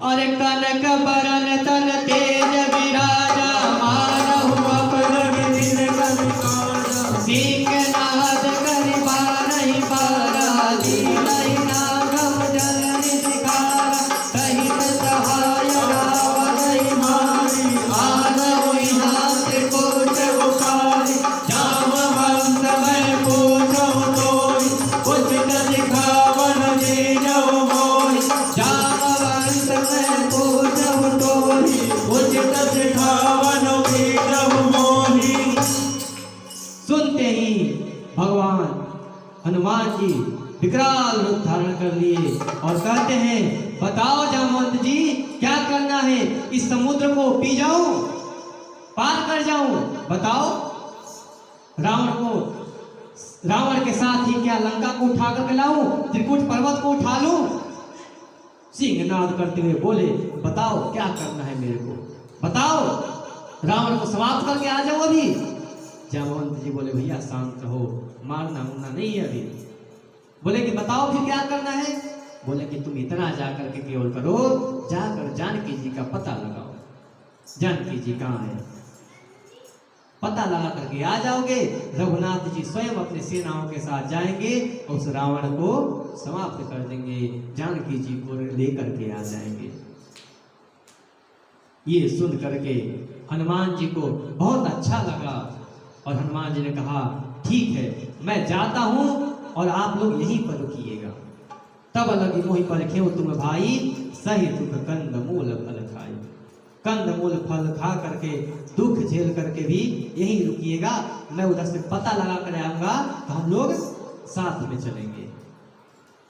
और कनक बरन तन तेज विराजा, मारहु अपन विधिन कविकारा। सिंहनाद करि बारहि बारा, लीलहि नागम जलनि शिखारा। सहित सहाय रावण मारी, आनहु यहाँ त्रिकूट उखारी। जामवंत मैं पूछहु तोहि, उचित सिखावन दीनहु मोहि। जामवंत मैं पूछहु तोहि, उचित सिखावन दीनहु मोहि। सुनते ही भगवान हनुमान जी विकराल रूप धारण कर लिए और कहते हैं, बताओ जामवंत जी क्या करना है? इस समुद्र को पी जाऊं, पार कर जाऊं? बताओ। रावण के साथ ही क्या लंका को उठा कर लाऊं, त्रिकुट पर्वत को उठा लूं? सिंहनाद करते हुए बोले, बताओ क्या करना है मेरे को, बताओ। रावण को समाप्त करके आ जाओ अभी। जामवंत जी बोले, भैया शांत रहो, मारना मुरना नहीं है अभी। बोले कि बताओ फिर क्या करना है? बोले कि तुम इतना जाकर के केवल करो, जाकर जानकी जी का पता लगाओ, जानकी जी कहाँ है, पता लगा करके आ जाओगे। रघुनाथ जी स्वयं अपने सेनाओं के साथ जाएंगे, उस रावण को समाप्त कर देंगे, जानकी जी को लेकर के आ जाएंगे। ये सुन करके हनुमान जी को बहुत अच्छा लगा और हनुमान जी ने कहा, ठीक है मैं जाता हूं और आप लोग यहीं पर रुकिएगा। तब लगी मोहि परखेउ तुम भाई, सही दुख कंद मूल फल खाई। कंद मूल फल खा करके दुख झेल करके भी यहीं रुकिएगा, मैं उधर से पता लगा कर आऊंगा तो हम लोग साथ में चलेंगे।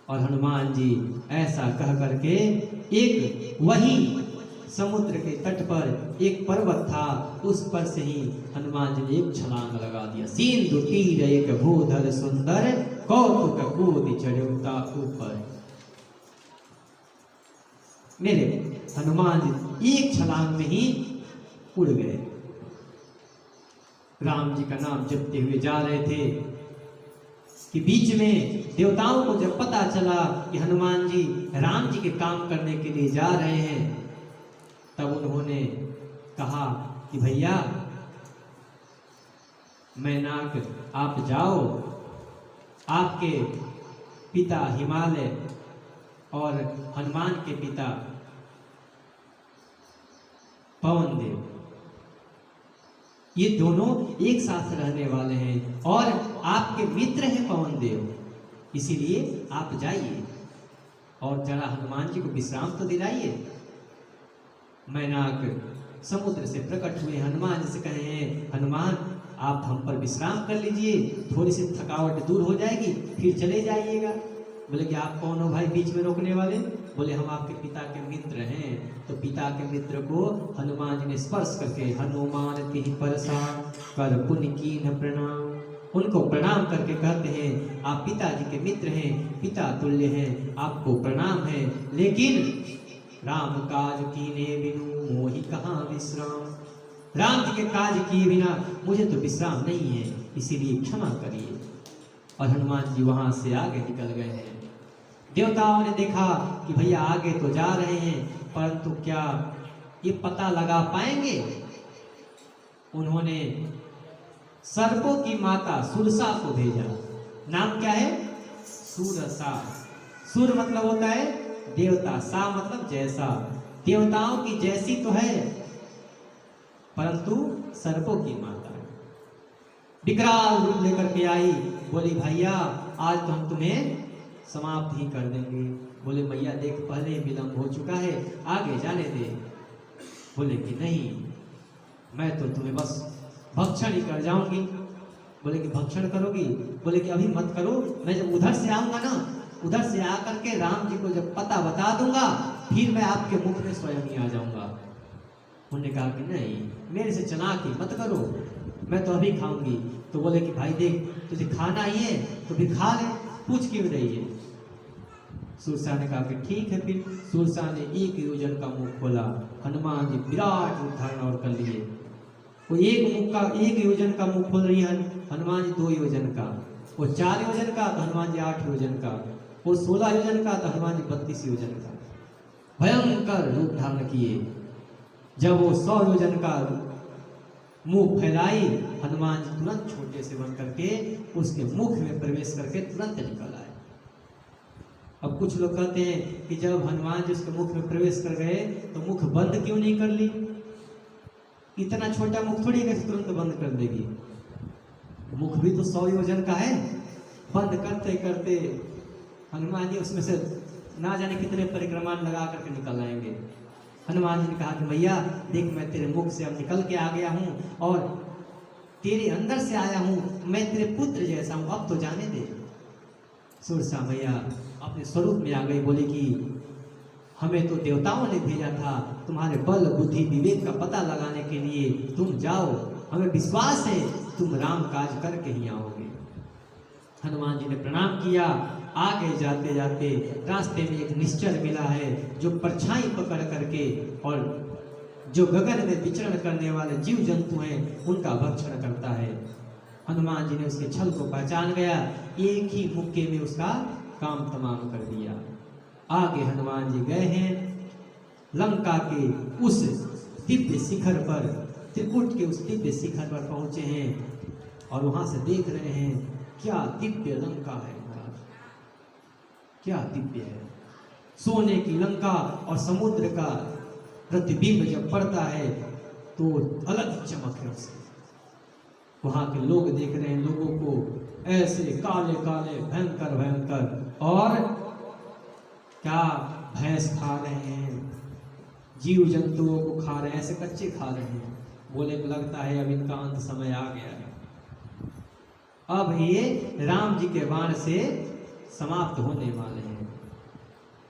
और हनुमान जी ऐसा कह करके एक वही समुद्र के तट पर एक पर्वत था, उस पर से ही हनुमान जी ने एक छलांग लगा दिया। सिंधु तीर एक भूधर सुंदर, कौतुक कूद चढ़ता ऊपर। मेरे हनुमान जी एक छलांग में ही उड़ गए। राम जी का नाम जपते हुए जा रहे थे कि बीच में देवताओं को जब पता चला कि हनुमान जी राम जी के काम करने के लिए जा रहे हैं, तब उन्होंने कहा कि भैया मैनाक आप जाओ, आपके पिता हिमालय और हनुमान के पिता पवन देव, ये दोनों एक साथ रहने वाले हैं और आपके मित्र हैं पवन देव, इसीलिए आप जाइए और जरा हनुमान जी को विश्राम तो दिलाइए। मैनाक समुद्र से प्रकट हुए, हनुमान जी से कहे हैं, हनुमान आप हम पर विश्राम कर लीजिए, थोड़ी सी थकावट दूर हो जाएगी, फिर चले जाइएगा। बोले कि आप कौन हो भाई बीच में रोकने वाले? बोले हम आपके पिता के मित्र हैं। तो पिता के मित्र को हनुमान जी ने स्पर्श करके, हनुमान तिहि परसा कर पुण्य कीन प्रणाम, उनको प्रणाम करके कहते हैं, आप पिताजी के मित्र हैं, पिता तुल्य हैं, आपको प्रणाम है, लेकिन राम काज कीने बिनु मोहि कहाँ विश्राम। राम जी के काज किए बिना मुझे तो विश्राम नहीं है, इसीलिए क्षमा करिए। और हनुमान जी वहां से आगे निकल गए हैं। देवताओं ने देखा कि भैया आगे तो जा रहे हैं, परंतु क्या ये पता लगा पाएंगे? उन्होंने सर्पों की माता सुरसा को भेजा। नाम क्या है? सुरसा। सुर मतलब होता है देवता, सा मतलब जैसा, देवताओं की जैसी तो है परंतु सर्पों की माता। विकराल रूप लेकर के आई, बोली भैया आज तो हम तुम्हें समाप्त ही कर देंगे। बोले भैया देख पहले विलंब हो चुका है, आगे जाने दे। बोले कि नहीं, मैं तो तुम्हें बस भक्षण ही कर जाऊंगी। बोले कि भक्षण करोगी? बोले कि अभी मत करो, मैं जब उधर से आऊंगा ना, उधर से आकर के राम जी को जब पता बता दूंगा, फिर मैं आपके मुख में स्वयं ही आ जाऊंगा। उन्होंने कहा कि नहीं, मेरे से चालाकी मत करो, मैं तो अभी खाऊंगी। तो बोले कि भाई देख, तुझे खाना ही है तो भी खा ले, पूछ क्यों रही है। सूरसा ने कहा कि ठीक है। फिर सूरसा ने 1 योजन का मुख खोला, हनुमान जी विराट रूप धारण और कर लिए। वो 1 योजन का मुख खोल रही है, हनुमान जी 2 योजन का। वो 4 योजन का तो हनुमान जी 8 योजन का। वो 16 योजन का तो हनुमान जी 32 योजन का। भयंकर रूप धारण किए। जब वो 100 योजन का मुख फैलाई, हनुमान जी तुरंत छोटे से बन करके उसके मुख में प्रवेश करके तुरंत निकल आए। अब कुछ लोग कहते हैं कि जब हनुमान जी उसके मुख में प्रवेश कर गए तो मुख बंद क्यों नहीं कर ली? इतना छोटा मुख थोड़ी कैसे तुरंत बंद कर देगी? मुख भी तो 100 योजन का है। बंद करते करते हनुमान जी उसमें से ना जाने कितने परिक्रमा लगा करके निकल आएंगे। हनुमान जी ने कहा कि भैया देख, मैं तेरे मुख से अब निकल के आ गया हूँ और तेरे अंदर से आया हूँ, मैं तेरे पुत्र जैसा हूँ, अब तो जाने दे। सूरसा मैया अपने स्वरूप में आ गई, बोली कि हमें तो देवताओं ने भेजा था तुम्हारे बल बुद्धि विवेक का पता लगाने के लिए, तुम जाओ, हमें विश्वास है तुम राम काज करके ही आओगे। हनुमान जी ने प्रणाम किया। आगे जाते जाते रास्ते में एक निश्चल मिला है जो परछाई पकड़ करके और जो गगन में विचरण करने वाले जीव जंतु हैं उनका भक्षण करता है। हनुमान जी ने उसके छल को पहचान गया, एक ही मुक्के में उसका काम तमाम कर दिया। आगे हनुमान जी गए हैं, लंका के उस दिव्य शिखर पर, त्रिकुट के उस दिव्य शिखर पर पहुंचे हैं और वहां से देख रहे हैं क्या दिव्य लंका है महाराज, क्या दिव्य है। सोने की लंका और समुद्र का प्रतिबिंब जब पड़ता है तो अलग चमक है उसकी। वहां के लोग देख रहे हैं लोगों को ऐसे काले काले भयंकर भयंकर, और क्या भैंस खा रहे हैं, जीव जंतुओं को खा रहे हैं, ऐसे कच्चे खा रहे हैं। बोले को लगता है अब इनका अंत समय आ गया है, अब ये राम जी के बाण से समाप्त होने वाले हैं।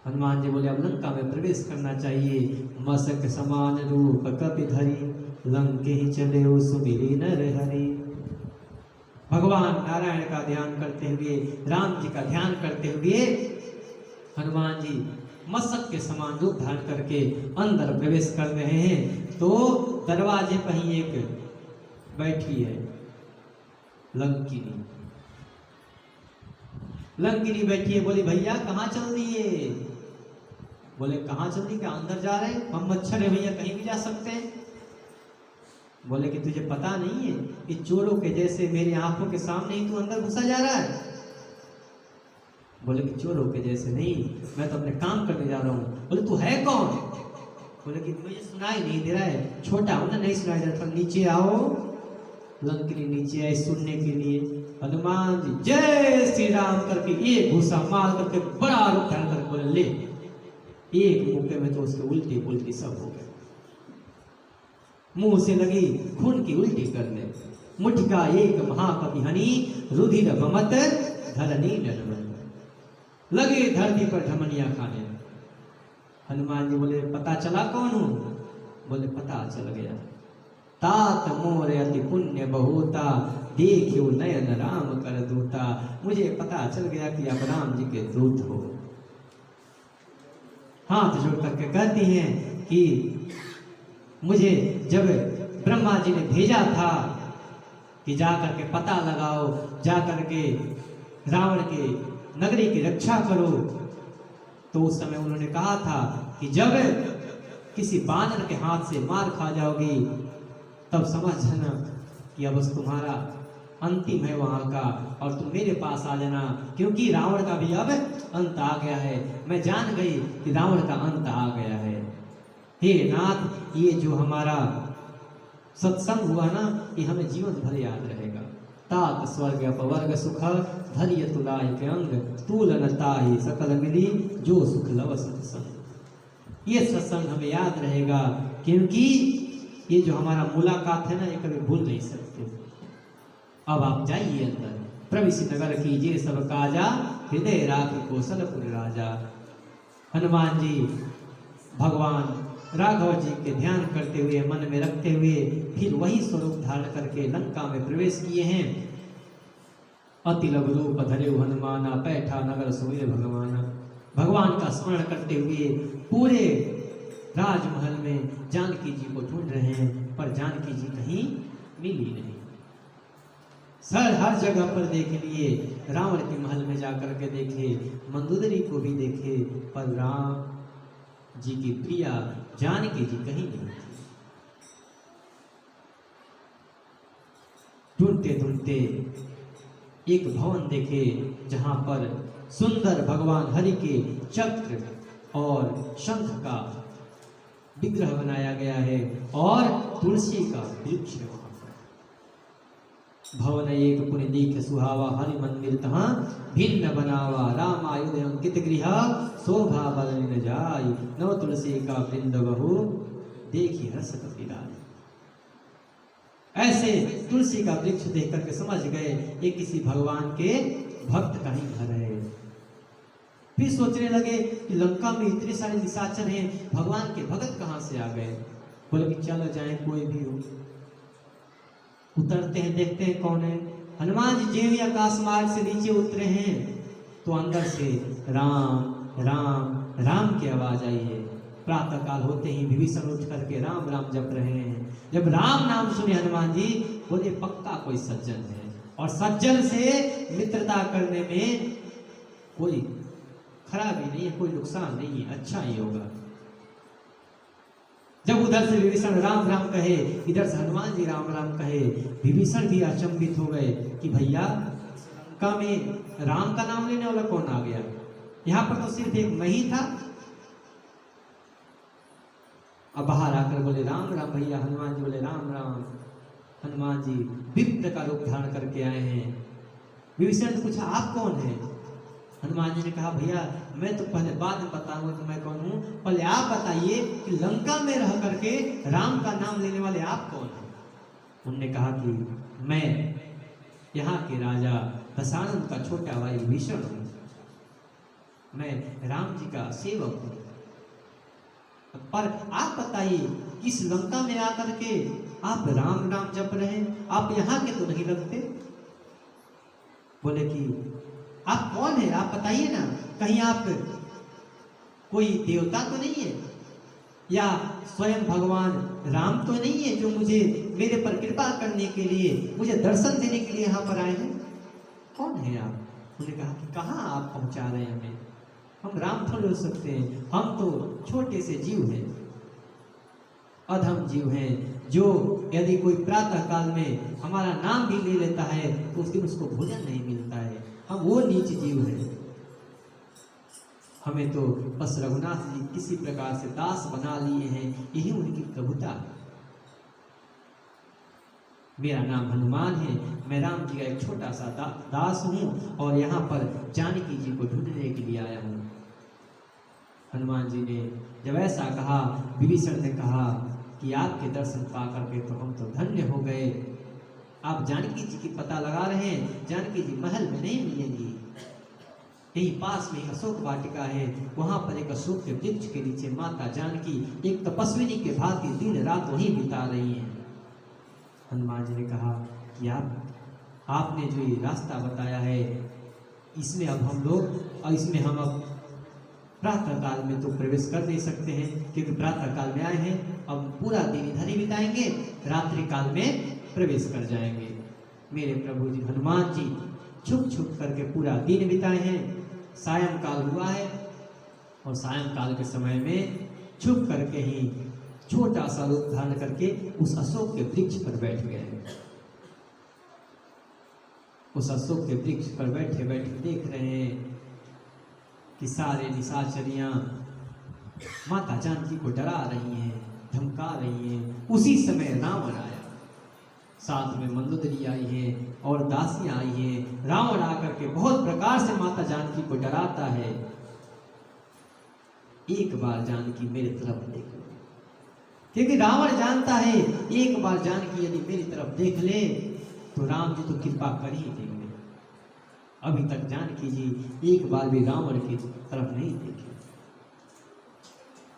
हनुमान जी बोले अब लंका में प्रवेश करना चाहिए। मसक समान रूप कपि धरी, लंके ही चले ओ सुमिरी नर हरि। भगवान नारायण का ध्यान करते हुए, राम जी का ध्यान करते हुए हनुमान जी मसक के समान रूप धारण करके अंदर प्रवेश कर रहे हैं तो दरवाजे पर ही एक बैठी है लंकिनी। लंकिनी बैठी है, बोली भैया कहाँ चल दिए? बोले कहाँ चल दी, क्या अंदर जा रहे हैं? हम मच्छर है भैया, कहीं भी जा सकते हैं। बोले कि तुझे पता नहीं है कि चोरों के जैसे मेरी आंखों के सामने ही तू अंदर घुसा जा रहा है? बोले कि चोरों के जैसे नहीं, मैं तो अपने काम करने जा रहा हूँ। बोले तू है कौन? बोले कि मुझे सुनाई नहीं दे रहा है, छोटा हूं ना, नहीं सुनाई दे रहा, नीचे आओ। लंकिनी नीचे आई सुनने के लिए। हनुमान जी जय श्री राम करके एक घुसा मार करके बड़ा रूप धारण करके बोले ले। एक मुक्के में तो उसके उल्टी पुल्टी सब हो गए, मुंह से लगी खून की उल्टी करने। मुठिका एक महाकवि हनी, रुधिर बमत धरनी नरमन। लगे धरती पर ढमनिया खाने। हनुमान जी बोले पता चला कौन हूं? बोले पता चल गया। तात मोर अति पुण्य बहुता, देखियो नयन राम कर दूता। मुझे पता चल गया कि आप राम जी के दूत हो। हाथ जोड़ करके कहती हैं कि मुझे जब ब्रह्मा जी ने भेजा था कि जा करके पता लगाओ, जा करके रावण के नगरी की रक्षा करो, तो उस समय उन्होंने कहा था कि जब किसी बानर के हाथ से मार खा जाओगी तब समझना कि अब तुम्हारा अंतिम है वहां का, और तुम मेरे पास आ जाना, क्योंकि रावण का भी अब अंत आ गया है। मैं जान गई कि रावण का अंत आ गया है। हे नाथ, ये जो हमारा सत्संग हुआ ना, ये हमें जीवन भर याद रहेगा। तात स्वर्ग अपवर्ग सुख, धैर्य तुलाय के अंग, तूलन ताहि सकल मिली, जो सुख लव सत्संग। ये सत्संग हमें याद रहेगा, क्योंकि ये जो हमारा मुलाकात है ना, ये कभी भूल नहीं सकते। अब आप जाइए अंदर, प्रविशि नगर कीजिए सब काजा, हृदय राख कौशलपुर राजा। हनुमान जी भगवान राघव जी के ध्यान करते हुए, मन में रखते हुए फिर वही स्वरूप धारण करके लंका में प्रवेश किए हैं। अति लघु रूप धरे हनुमाना, पैठा नगर सुमिर भगवाना। भगवान का स्मरण करते हुए पूरे राजमहल में जानकी जी को ढूंढ रहे हैं, पर जानकी जी कहीं मिली नहीं। सर हर जगह पर देख लिए, रावण के महल में जाकर के देखे, मंदोदरी को भी देखे, पर राम जी की प्रिया जानकी जी कहीं नहीं थी। ढूंढते ढूंढते एक भवन देखे जहां पर सुंदर भगवान हरि के चक्र और शंख का विग्रह बनाया गया है और तुलसी का वृक्ष है। भवन एक पुण्य दीख सुहावा, हरि मंदिर तहाँ भिन्न बनावा। राम आयुध अंकित गृह, शोभा बदल न जाय। नव तुलसी का वृंद बहु, देखी रस कपि राय। ऐसे तुलसी का वृक्ष देख करके समझ गए ये किसी भगवान के भक्त का ही घर है। फिर सोचने लगे कि लंका में इतने सारे निशाचर हैं, भगवान के भक्त कहाँ से आ गए। बोले कि चलो जाए, कोई भी हो। उतरते हैं, देखते हैं कौन है। हनुमान जी जेवी आकाश मार्ग से नीचे उतरे हैं तो अंदर से राम राम राम की आवाज आई है। प्रातः काल होते ही विभीषण उठ करके राम राम जप रहे हैं। जब राम नाम सुने हनुमान जी बोले पक्का कोई सज्जन है, और सज्जन से मित्रता करने में कोई खराबी नहीं है, कोई नुकसान नहीं है, अच्छा ही होगा। जब उधर से विभीषण राम राम कहे, इधर से हनुमान जी राम राम कहे, विभीषण भी अचंभित हो गए कि भैया लंका में राम का नाम लेने वाला कौन आ गया, यहाँ पर तो सिर्फ एक मैं ही था। अब बाहर आकर बोले राम राम भैया। हनुमान जी बोले राम राम। हनुमान जी विप्र का रूप धारण करके आए हैं। विभीषण ने पूछा आप कौन है। हनुमान जी ने कहा भैया मैं तो पहले बाद में बताऊंगा कि मैं कौन हूं, पहले आप बताइए कि लंका में रह करके राम का नाम लेने वाले आप कौन हैं। उन्होंने कहा कि मैं यहाँ के राजा दशानन का छोटा भाई विभीषण हूं, मैं राम जी का सेवक हूं। पर आप बताइए इस लंका में आकर के आप राम राम जप रहे हैं, आप यहाँ के तो नहीं लगते। बोले कि आप कौन है, आप बताइए ना, कहीं आप कोई देवता तो नहीं है, या स्वयं भगवान राम तो नहीं है जो मुझे मेरे पर कृपा करने के लिए, मुझे दर्शन देने के लिए यहाँ पर आए हैं। कौन है आप। उन्होंने कहा कि कहाँ आप पहुंचा रहे हैं हमें, हम राम थोड़े हो सकते हैं, हम तो छोटे से जीव हैं, अधम जीव हैं, जो यदि कोई प्रातः काल में हमारा नाम भी ले लेता है तो उस दिन उसको भोजन नहीं मिलता है, हम वो नीच जीव हैं। हमें तो बस रघुनाथ जी किसी प्रकार से दास बना लिए हैं, यही उनकी प्रभुता है। मेरा नाम हनुमान है, मैं राम जी का एक छोटा सा दास हूँ और यहाँ पर जानकी जी को ढूंढने के लिए आया हूँ। हनुमान जी ने जब ऐसा कहा, विभीषण ने कहा कि आपके दर्शन पा करके तो हम तो धन्य हो गए। आप जानकी जी की पता लगा रहे हैं, जानकी जी महल में नहीं मिलेंगी, यही पास में एक अशोक वाटिका है, वहां पर एक अशोक के वृक्ष के नीचे माता जानकी एक तपस्विनी के भांति दिन रात वहीं बिता रही हैं। हनुमान जी ने कहा कि आपने जो ये रास्ता बताया है इसमें अब हम लोग, और इसमें हम अब प्रातः काल में तो प्रवेश कर नहीं सकते हैं क्योंकि प्रातः काल में आए हैं, अब पूरा दिन इधर ही बिताएंगे, रात्रि काल में प्रवेश कर जाएंगे। मेरे प्रभु जी हनुमान जी छुप छुप करके पूरा दिन बिताए हैं। सायंकाल हुआ है और सायंकाल के समय में छुप करके ही छोटा सा रूप धारण करके उस अशोक के वृक्ष पर बैठ गए। उस अशोक के वृक्ष पर बैठे बैठे देख रहे हैं कि सारे निशाचरियां माता जानकी को डरा रही हैं, धमका रही हैं। उसी समय रावण आया, साथ में मंदोदरी आई है और दासियां आई हैं। रावण आकर के बहुत प्रकार से माता जानकी को डराता है। एक बार जानकी मेरी तरफ देखो, क्योंकि रावण जानता है एक बार जानकी यदि मेरी तरफ देख ले तो राम जी तो कृपा कर ही देंगे। अभी तक जानकी जी एक बार भी रावण की तरफ नहीं देखे।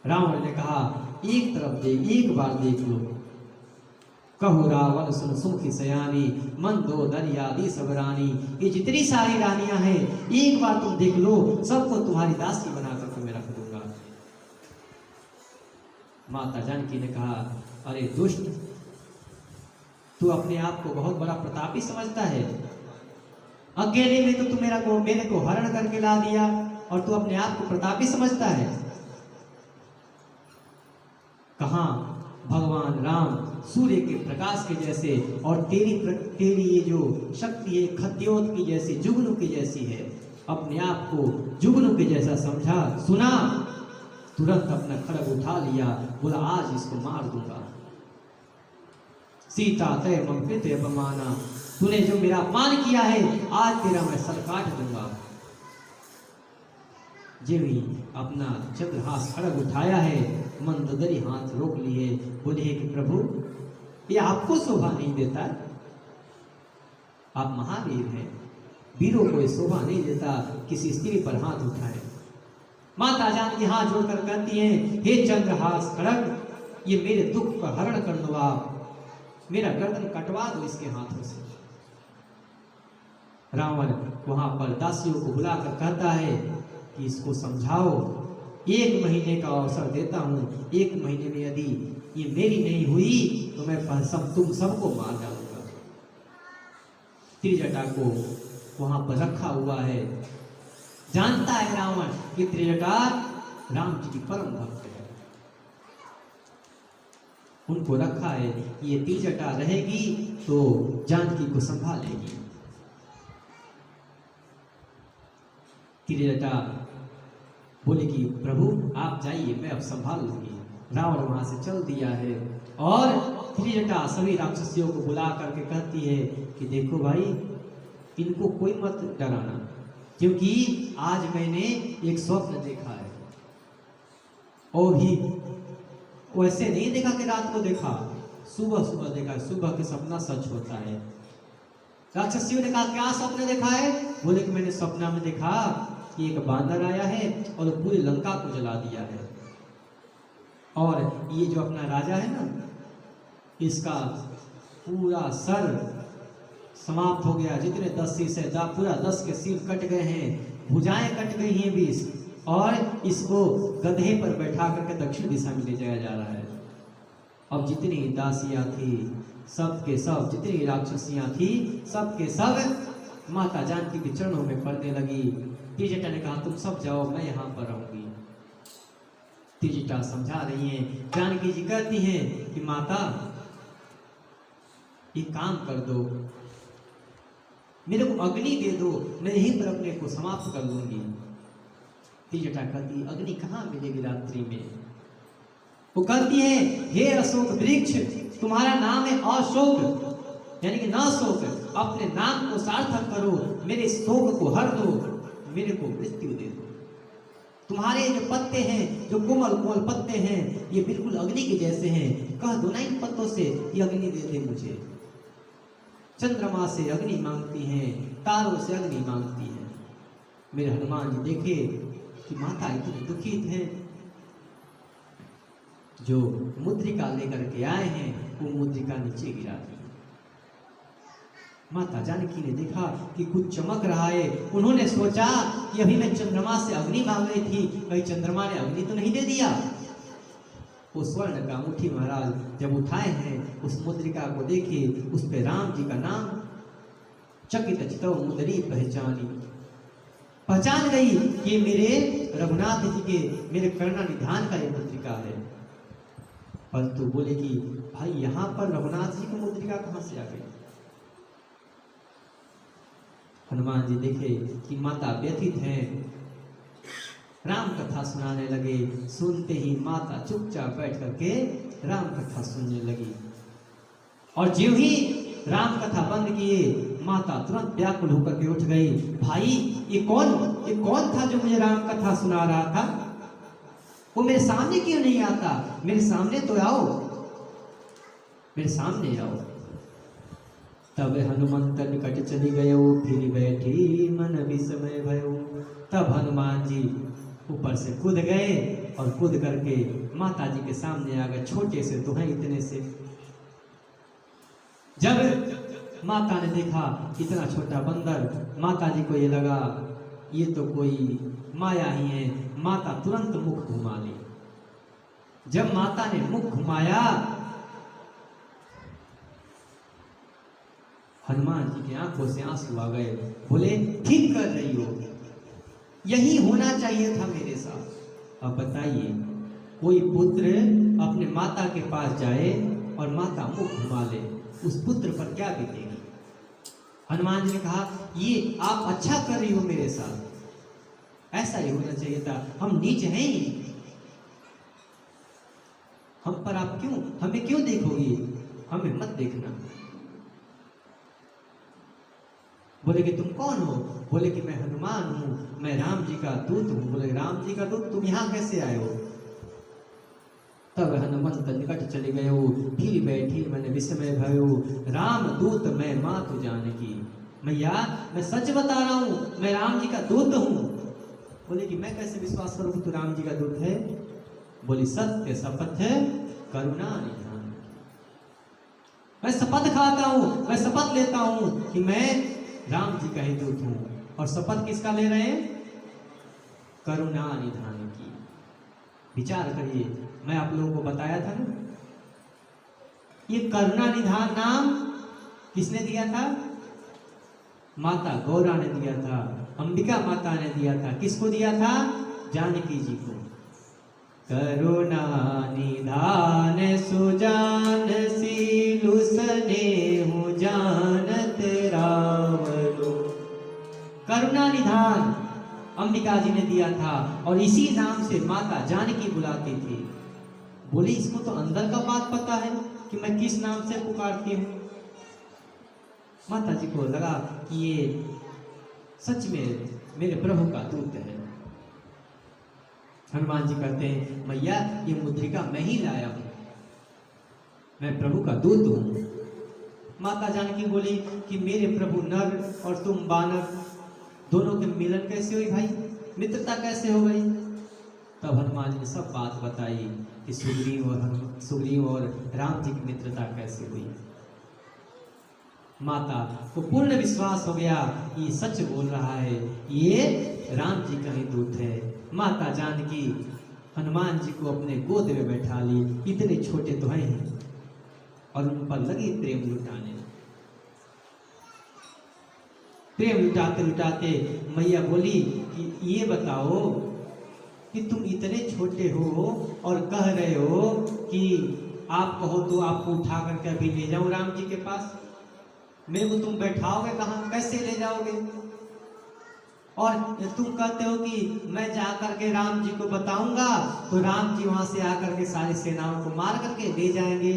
रावण ने कहा एक तरफ देख, एक बार देख लो। कहो रावण सुन सुमुखी सयानी, मंदो दरियादी सब रानी। ये जितनी सारी रानियां हैं एक बार तुम देख लो, सबको तुम्हारी दासी बना करके मैं रख दूंगा। माता जानकी ने कहा अरे दुष्ट, तू अपने आप को बहुत बड़ा प्रतापी समझता है। अकेले में तो तू मेरे को हरण करके ला दिया और तू अपने आप को प्रतापी समझता है। कहाँ भगवान राम सूर्य के प्रकाश के जैसे और तेरी ये जो शक्ति है खद्योत की जैसी, जुगनू की जैसी है। अपने आप को जुगनू के जैसा समझा, सुना, तुरंत अपना खड्ग उठा लिया, बोला आज इसको मार दूंगा। सीता तय ममकृत अपमाना, तूने जो मेरा अपमान किया है आज तेरा मैं सर काट दूंगा। जेवी अपना चंद्रहास खड्ग उठाया है, मंदोदरी हाथ रोक लिए, बोले कि प्रभु ये आपको शोभा नहीं देता, आप महावीर हैं, वीरों को शोभा नहीं देता किसी स्त्री पर हाथ उठाए। माता जानकी हाथ जोड़कर कहती हैं हे चंद्रहास खड्ग, ये मेरे दुख का हरण कर दो, आप मेरा गर्दन कटवा दो इसके हाथों से। रावण वहां पर दासियों को बुलाकर कहता है कि इसको समझाओ, 1 महीने का अवसर देता हूं, 1 महीने में यदि ये मेरी नहीं हुई तो मैं तुम सबको मार डालूंगा। त्रिजटा को वहां पर रखा हुआ है। जानता है रावण कि त्रिजटा राम जी की परम भक्त है, उनको रखा है, ये त्रिजटा रहेगी तो जानकी को संभालेगी। त्रिजटा बोले कि प्रभु आप जाइए, मैं अब संभाल लूंगी। रावण वहां से चल दिया है और त्रिजटा सभी राक्षसियों को बुला करके कहती है कि देखो भाई, इनको कोई मत डराना, क्योंकि आज मैंने एक स्वप्न देखा है। और भी वैसे नहीं देखा कि रात को देखा, सुबह सुबह देखा। सुबह के सपना सच होता है। राक्षसियों ने कहा क्या स्वप्न देखा है? बोले कि मैंने सपना में देखा कि एक बांदर आया है और पूरी लंका को जला दिया है, और ये जो अपना राजा है ना, इसका पूरा सर समाप्त हो गया। जितने 10 शीश है पूरा 10 के सिर कट गए हैं, भुजाएं कट गई हैं 20, और इसको गधे पर बैठा करके दक्षिण दिशा में ले जाया जा रहा है। अब जितनी दासियां थी सब के सब, जितनी राक्षसियां थी सब के सब माता जानकी के चरणों में पड़ने लगी। त्रिजटा ने कहा तुम सब जाओ, मैं यहाँ पर रहूंगी। त्रिजटा समझा रही हैं। जानकी जी कहती हैं कि माता एक काम कर दो, मेरे को अग्नि दे दो, मैं यहीं पर अपने को समाप्त कर लूंगी। त्रिजटा कहती अग्नि कहाँ मिलेगी रात्रि में? वो कहती है हे अशोक वृक्ष, तुम्हारा नाम है अशोक, यानी कि न शोक, अपने नाम को सार्थक करो, मेरे शोक को हर दो, मेरे को मृत्यु दे दो। तुम्हारे जो पत्ते हैं, जो कोमल कोमल पत्ते हैं, ये बिल्कुल अग्नि के जैसे हैं, कह दो ना इन पत्तों से ये अग्नि दे दे मुझे। चंद्रमा से अग्नि मांगती हैं, तारों से अग्नि मांगती हैं। मेरे हनुमान जी देखे कि माता इतनी दुखित हैं, जो मुद्रिका लेकर के आए हैं वो मुद्रिका नीचे गिरा दी। माता जानकी ने देखा कि कुछ चमक रहा है। उन्होंने सोचा कि अभी मैं चंद्रमा से अग्नि मांग रही थी, कहीं चंद्रमा ने अग्नि तो नहीं दे दिया। वो स्वर्ण का मुट्ठी महाराज जब उठाए हैं, उस मुद्रिका को देखे, उस पे राम जी का नाम, चकित चितौ मुदरी पहचान गई कि मेरे रघुनाथ जी के, मेरे करुणा निधान का ये मुद्रिका है। परंतु बोले कि भाई यहाँ पर रघुनाथ जी की मुद्रिका कहाँ से आ गई? हनुमान जी देखे कि माता व्यथित हैं, राम कथा सुनाने लगे। सुनते ही माता चुपचाप बैठ करके राम कथा सुनने लगी, और ज्यों ही राम कथा बंद किए, माता तुरंत व्याकुल होकर के उठ गई। भाई ये कौन था जो मुझे राम कथा सुना रहा था? वो मेरे सामने क्यों नहीं आता? मेरे सामने तो आओ, मेरे सामने आओ। तब हनुमंत निकट चली गयो, फिर बैठी मन विस्मय भयो। तब हनुमान जी ऊपर से कूद गए और कूद करके माता जी के सामने आ गए। छोटे से तो हैं इतने से। जब माता ने देखा इतना छोटा बंदर, माता जी को ये लगा ये तो कोई माया ही है। माता तुरंत मुख घुमा ली। जब माता ने मुख घुमाया, हनुमान जी की आंखों से आंसू आ गए। बोले ठीक कर रही हो, यही होना चाहिए था मेरे साथ। अब बताइए, कोई पुत्र अपने माता के पास जाए और माता मुख घुमा ले, उस पुत्र पर क्या बीतेगी? हनुमान जी ने कहा ये आप अच्छा कर रही हो मेरे साथ, ऐसा ही होना चाहिए था। हम नीच हैं ही, हम पर आप क्यों, हमें क्यों देखोगी? हमें मत देखना। बोले कि तुम कौन हो? बोले कि मैं हनुमान हूं, मैं राम जी का दूत हूं। बोले राम जी का दूत, तुम यहां कैसे आए हो? तब हनुमंत निकट चले गए हो, फिर बैठी मैंने विस्मय भयो, राम दूत मैं मातु जानकी। मैया मैं सच बता रहा हूं, मैं राम जी का दूत हूं। बोले कि मैं कैसे विश्वास करूं कि तू राम जी का दूत है? बोली सत्य शपथ है करुणा निधान। मैं शपथ खाता हूं, मैं शपथ लेता हूं कि मैं राम जी का ही दूत हूं। और शपथ किसका ले रहे हैं? करुणा निधान की। विचार करिए, मैं आप लोगों को बताया था ना, ये करुणा निधान नाम किसने दिया था? माता गौरा ने दिया था, अंबिका माता ने दिया था। किसको दिया था? जानकी जी को। करुणा निधान सुजान सीलु स्नेहु जानत रावलो। करुणा निधान अंबिका जी ने दिया था और इसी नाम से माता जानकी बुलाती थी। बोली इसको तो अंदर का बात पता है कि मैं किस नाम से पुकारती हूँ। माता जी को लगा कि ये सच में मेरे प्रभु का दूत है। हनुमान जी कहते हैं मैया ये मुद्रिका मैं ही लाया हूं, मैं प्रभु का दूत हूं। माता जानकी बोली कि मेरे प्रभु नर और तुम बानर, दोनों के मिलन कैसे हुई भाई? मित्रता कैसे हो गई? तब हनुमान जी ने सब बात बताई कि सुग्रीव और राम जी की मित्रता कैसे हुई। माता को पूर्ण विश्वास हो गया ये सच बोल रहा है, ये राम जी का ही दूत है। माता जानकी हनुमान जी को अपने गोद में बैठा ली, इतने छोटे तो हैं ही, और उन पर लगी प्रेम लुटाने। प्रेम लुटाते लुटाते मैया बोली कि ये बताओ कि तुम इतने छोटे हो और कह रहे हो कि आप कहो तो आपको उठा करके अभी ले जाऊं राम जी के पास। मेरे को तुम बैठाओगे कहाँ, कैसे ले जाओगे? और तुम कहते हो कि मैं जा करके राम जी को बताऊंगा तो राम जी वहां से आकर के सारी सेनाओं को मार करके ले जाएंगे।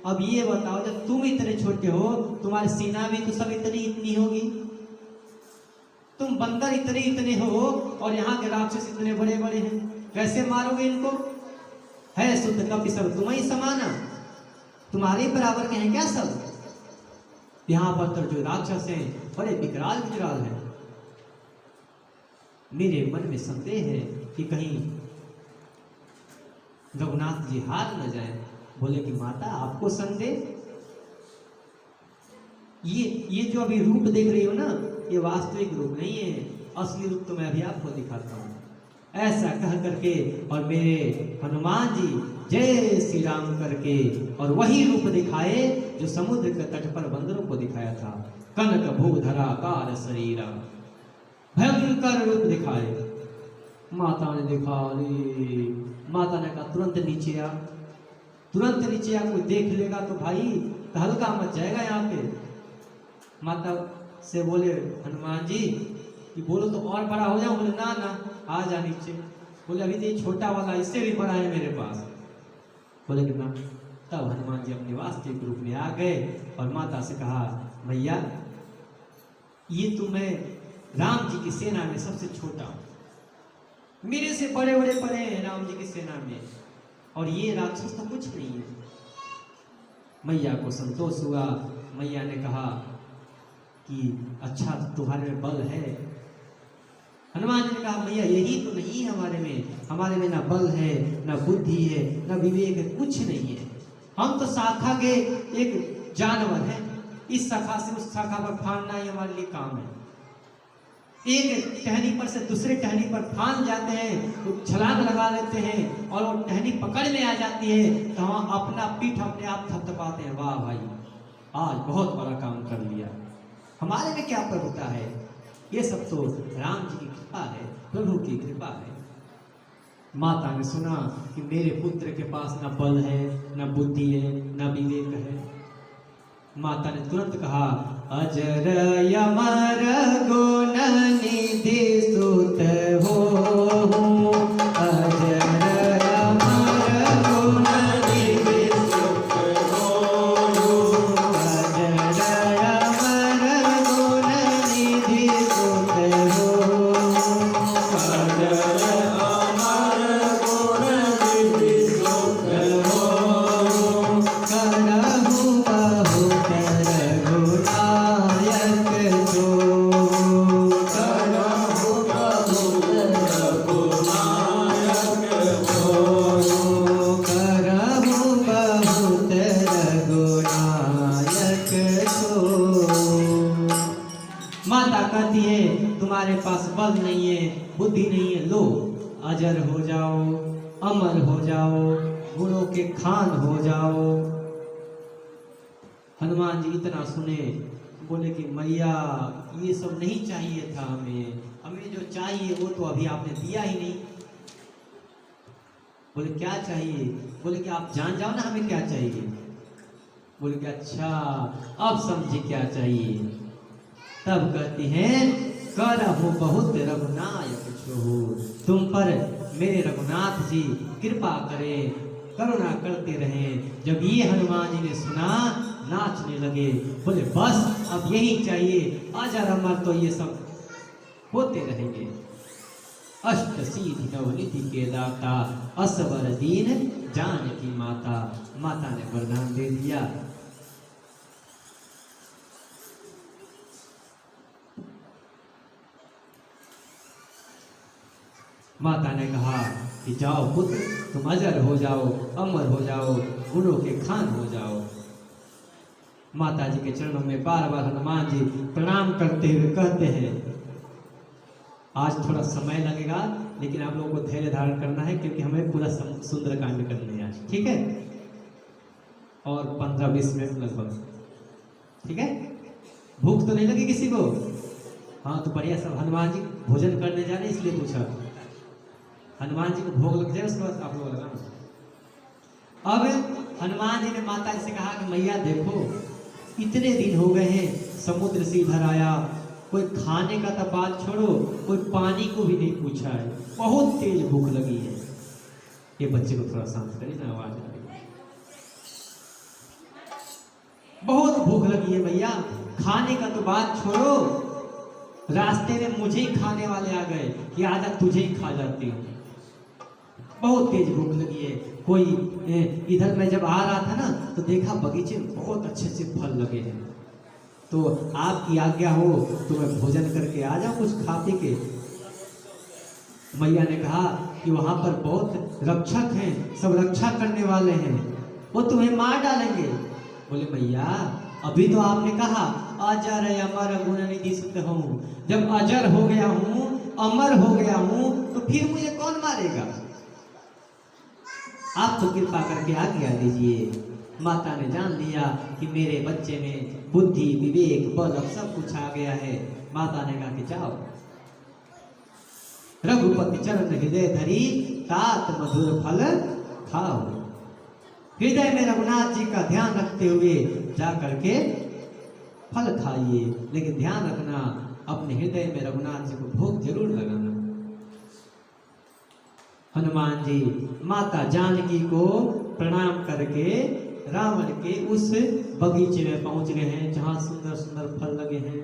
अब ये बताओ जब तुम इतने छोटे हो, तुम्हारी सेना भी तो सब इतनी इतनी होगी, तुम बंदर इतने इतने हो और यहाँ के राक्षस इतने बड़े बड़े हैं, कैसे मारोगे इनको? है शुद्ध कपि सब तुम्हें समाना, तुम्हारे बराबर के हैं क्या सब? यहाँ पर तो जो राक्षस हैं बड़े विकराल विकराल हैं। मेरे मन में संदेह है कि कहीं रघुनाथ जी हार न जाए। बोले कि माता आपको संदेह? ये जो अभी रूप देख रही हो ना, ये वास्तविक रूप नहीं है, असली रूप तो मैं अभी आपको दिखाता हूँ। ऐसा कह करके और मेरे हनुमान जी जय श्री राम करके और वही रूप दिखाए जो समुद्र के तट पर बंदरों को दिखाया था। कनक भूधरा कार शरीरा, भयंकर रूप दिखाए। माता ने देखा, अरे माता ने कहा तुरंत नीचे आ, तुरंत नीचे आ, कोई देख लेगा तो भाई तहलका मच जाएगा यहाँ पे। माता से बोले हनुमान जी कि बोलो तो और बड़ा हो जाऊं? बोले ना ना आ जा नीचे। बोले अभी तो ये छोटा वाला इससे भी बड़ा है मेरे पास। बोले कि ना। तब हनुमान जी अपने वास्तविक रूप में आ गए और माता से कहा भैया ये तो मैं राम जी की सेना में सबसे छोटा हूं, मेरे से बड़े बड़े पड़े हैं राम जी की सेना में, और ये राक्षस तो कुछ नहीं है। मैया को संतोष हुआ। मैया ने कहा कि अच्छा तुम्हारे में बल है, हनुमान जी ने कहा भैया यही तो नहीं है हमारे में ना बल है, ना बुद्धि है, ना विवेक है, कुछ नहीं है। हम तो शाखा के एक जानवर हैं। इस शाखा से उस शाखा पर फांदना ही हमारे लिए काम है। एक टहनी पर से दूसरे टहनी पर फांद जाते हैं तो छलांग लगा लेते हैं और वो टहनी पकड़ में आ जाती है तो हम अपना पीठ अपने आप थपथपाते हैं, वाह भाई आज बहुत बड़ा काम कर लिया। हमारे में क्या प्रभुता है? ये सब तो राम जी की कृपा है, प्रभु की कृपा है। माता ने सुना कि मेरे पुत्र के पास न बल है, न बुद्धि है, न विवेक है। माता ने तुरंत कहा अजर यमर गुण निधि सुत हो, अजर यमर गुण निधि सुत हो, अजर यमर गुण निधि सुत हो, अजर यमर गुण निधि सुत हो, करहु बहुत रघुनायक जो, करहु बहुत रघुनायक जो, करहु बहुत रघुनायक जो। माता कहती है तुम्हारे पास बल नहीं है, बुद्धि नहीं है, लो अजर हो जाओ, अमर हो जाओ, गुणों के खान हो जाओ। हनुमान जी इतना सुने, बोले कि मैया ये सब नहीं चाहिए था हमें जो चाहिए वो तो अभी आपने दिया ही नहीं। बोले क्या चाहिए? बोले कि आप जान जाओ ना हमें क्या चाहिए। बोले कि अच्छा अब समझे क्या चाहिए। तब कहती हैं करहु बहुत रघुनायक छो, तुम पर मेरे रघुनाथ जी कृपा करें, करुणा करते रहें। जब ये हनुमान जी ने सुना नाचने लगे, बोले बस अब यही चाहिए, अजर अमर तो ये सब होते रहेंगे। अष्ट सिद्धि नवनिधि के दाता, असवर दीन जानकी माता। माता ने वरदान दे दिया। माता ने कहा कि जाओ पुत्र तुम अजर हो जाओ, अमर हो जाओ, गुणों के खान हो जाओ। माता जी के चरणों में बार बार हनुमान जी प्रणाम करते हुए कहते हैं आज थोड़ा समय लगेगा लेकिन आप लोगों को धैर्य धारण करना है क्योंकि हमें पूरा सुंदरकांड करने हैं आज, ठीक है? और 15-20 मिनट लगभग, ठीक है? भूख तो नहीं लगी किसी को? हाँ तो बढ़िया। सब हनुमान जी भोजन करने जाने इसलिए पूछा। हनुमान जी को भोग लग जाए उसके बाद आप लोग लगाना। अब हनुमान जी ने माता जी से कहा कि मैया देखो इतने दिन हो गए हैं, समुद्र से इधर आया, कोई खाने का तो बात छोड़ो, कोई पानी को भी नहीं पूछा है, बहुत तेज भूख लगी है। ये बच्चे को थोड़ा शांत करिए ना, आवाज आ रही है। बहुत भूख लगी है भैया, खाने का तो बात छोड़ो, रास्ते में मुझे ही खाने वाले आ गए कि आजा तुझे ही खा जाती हूँ। बहुत तेज भूख लगी है। कोई इधर मैं जब आ रहा था ना तो देखा बगीचे में बहुत अच्छे अच्छे फल लगे हैं, तो आपकी आज्ञा हो तो मैं भोजन करके आ जाऊं कुछ खा पी के। मैया ने कहा कि वहां पर बहुत रक्षक हैं, सब रक्षा करने वाले हैं, वो तुम्हें मार डालेंगे। बोले मैया अभी तो आपने कहा अजर अमर गुण निधि सुत हूँ, जब अजर हो गया हूँ, अमर हो गया हूँ तो फिर मुझे कौन मारेगा? आप तो कृपा करके आज्ञा दीजिए। माता ने जान लिया कि मेरे बच्चे में बुद्धि विवेक बल अब सब कुछ आ गया है। माता ने कहा कि जाओ रघुपति चरण हृदय धरी, तात मधुर फल खाओ। हृदय में रघुनाथ जी का ध्यान रखते हुए जा करके फल खाइए, लेकिन ध्यान रखना अपने हृदय में रघुनाथ जी को भोग जरूर लगाना। हनुमान जी माता जानकी को प्रणाम करके रावण के उस बगीचे में पहुंच गए हैं जहां सुंदर सुंदर फल लगे हैं।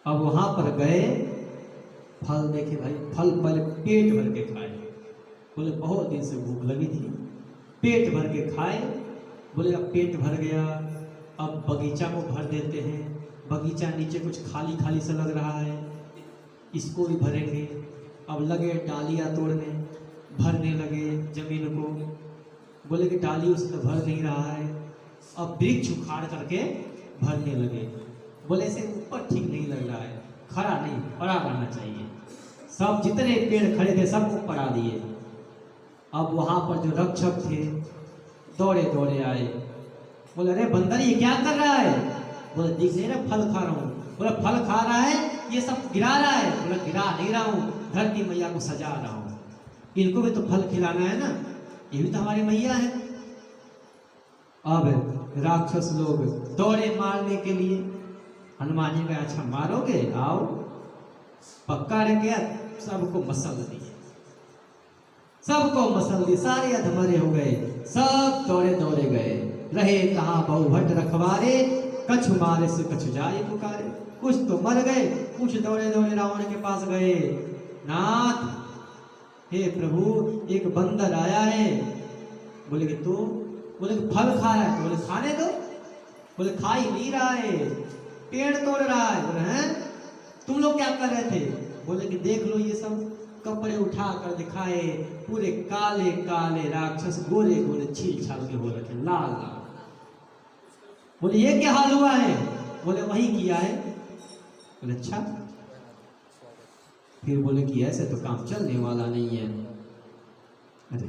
अब वहां पर गए, फल देखे भाई, फल पहले पेट भर के खाए। बोले बहुत दिन से भूख लगी थी, पेट भर के खाए। बोले अब पेट भर गया, अब बगीचा को भर देते हैं। बगीचा नीचे कुछ खाली खाली सा लग रहा है, इसको भी भरेंगे। अब लगे डालियाँ तोड़ने, भरने लगे जमीन को। बोले कि डाली उससे तो भर नहीं रहा है। अब वृक्ष उखाड़ करके भरने लगे। बोले ऐसे ऊपर ठीक नहीं लग रहा है, खड़ा नहीं, पड़ा रहना चाहिए। सब जितने पेड़ खड़े थे सबको पड़ा दिए। अब वहां पर जो रक्षक थे दौड़े दौड़े आए। बोले अरे बंदर ये क्या कर रहा है? बोले दिख नहीं रहा, फल खा रहा हूँ। बोला फल खा रहा है, ये सब गिरा रहा है। बोला गिरा नहीं रहा हूँ, धरती मैया को सजा रहा हूँ। इनको भी तो फल खिलाना है ना, ये भी तो हमारी मैया है। अब राक्षस लोग दौड़े मारने के लिए। हनुमान जी कहा अच्छा मारोगे, आओ। पक्का रह गया, सबको मसल दिए, सबको मसल दिए। सारे अधमरे हो गए, सब दौड़े दौड़े गए। रहे कहाँ बहुभट रखवारे, कछु मारे से कछु जाए पुकारे। कुछ तो मर गए, कुछ दौड़े दौड़े रावण के पास गए। नाथ हे प्रभु, एक बंदर आया है। बोले कि तू? बोले कि फल खा रहा है। बोले खाने दो। बोले खा ही नहीं रहा है, पेड़ तोड़ रहा है। बोले हैं तुम लोग क्या कर रहे थे? बोले कि देख लो ये सब कपड़े उठा कर दिखाए, पूरे काले काले राक्षस, गोरे गोरे छील छाल के हो रखे, लाल लाल। बोले ये क्या हाल हुआ है? बोले वही किया है। बोले अच्छा। फिर बोले कि ऐसे तो काम चलने वाला नहीं है। अरे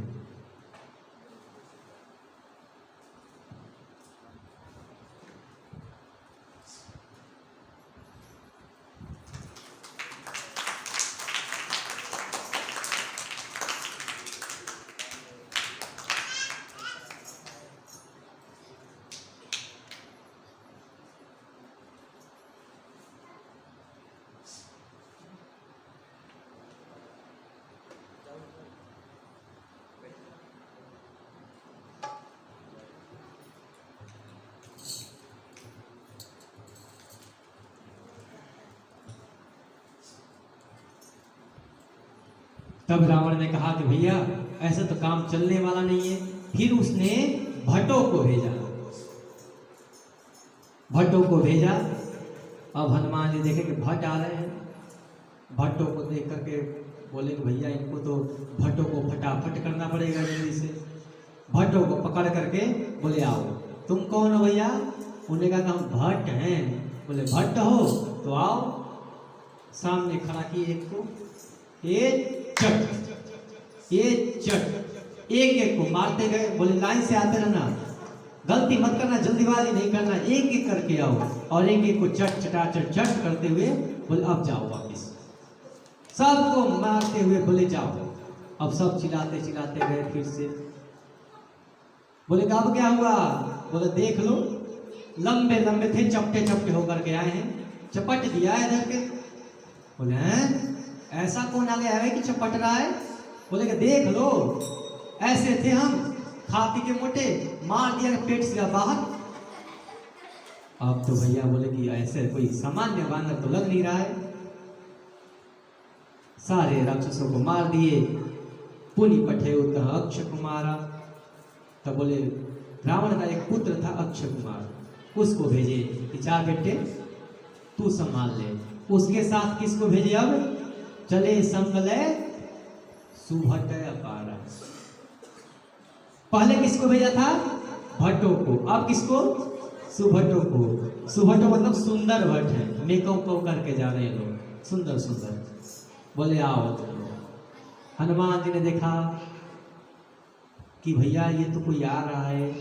तब रावण ने कहा कि भैया ऐसा तो काम चलने वाला नहीं है। फिर उसने भट्टों को भेजा, भट्टों को भेजा। अब हनुमान जी देखे कि भट्ट आ रहे हैं। भट्टों को देख करके बोले कि भैया इनको तो भट्टों को फटाफट करना पड़ेगा जल्दी से। भट्टों को पकड़ करके बोले आओ। तुम कौन हो भैया? उन्होंने कहा हम भट्ट हैं। बोले भट्ट हो तो आओ। सामने खड़ा किए एक को, ये चट एक एक को मारते गए। बोले लाइन से आते रहना, गलती मत करना, जल्दीबाजी नहीं करना, एक एक करके आओ। और एक एक को चट चट करते हुए बोले अब जाओ वापिस। सबको मारते हुए बोले जाओ। अब सब चिल्लाते चिल्लाते गए फिर से। बोले अब क्या हुआ? बोले देख लो, लंबे लंबे थे, चपटे चपटे होकर के आए हैं, चपट दिया है इधर के। बोले हैं ऐसा कौन आ गया है कि चपट रहा है? बोले कि देख लो, ऐसे थे हम, खा पी के मोटे, मार दिया पेट से बाहर। अब तो भैया बोले कि ऐसे कोई सामान्य बानर तो लग नहीं रहा है। सारे राक्षसों को मार दिए। पुनि पठे उत अक्षय कुमारा। तब बोले रावण का एक पुत्र था अक्षय कुमार, उसको भेजे कि जा बेटे तू संभाल ले। उसके साथ किसको भेजे? अब चले संगले सुभट अपारा। पहले किसको भेजा था? भट्टों को। अब किसको? सुभटों को। सुभटों मतलब सुंदर भट्ट है, मेकअप करके जा रहे हैं लोग, सुंदर सुंदर। बोले आओ तुम लोग। हनुमान जी ने देखा कि भैया ये तो कोई आ रहा है।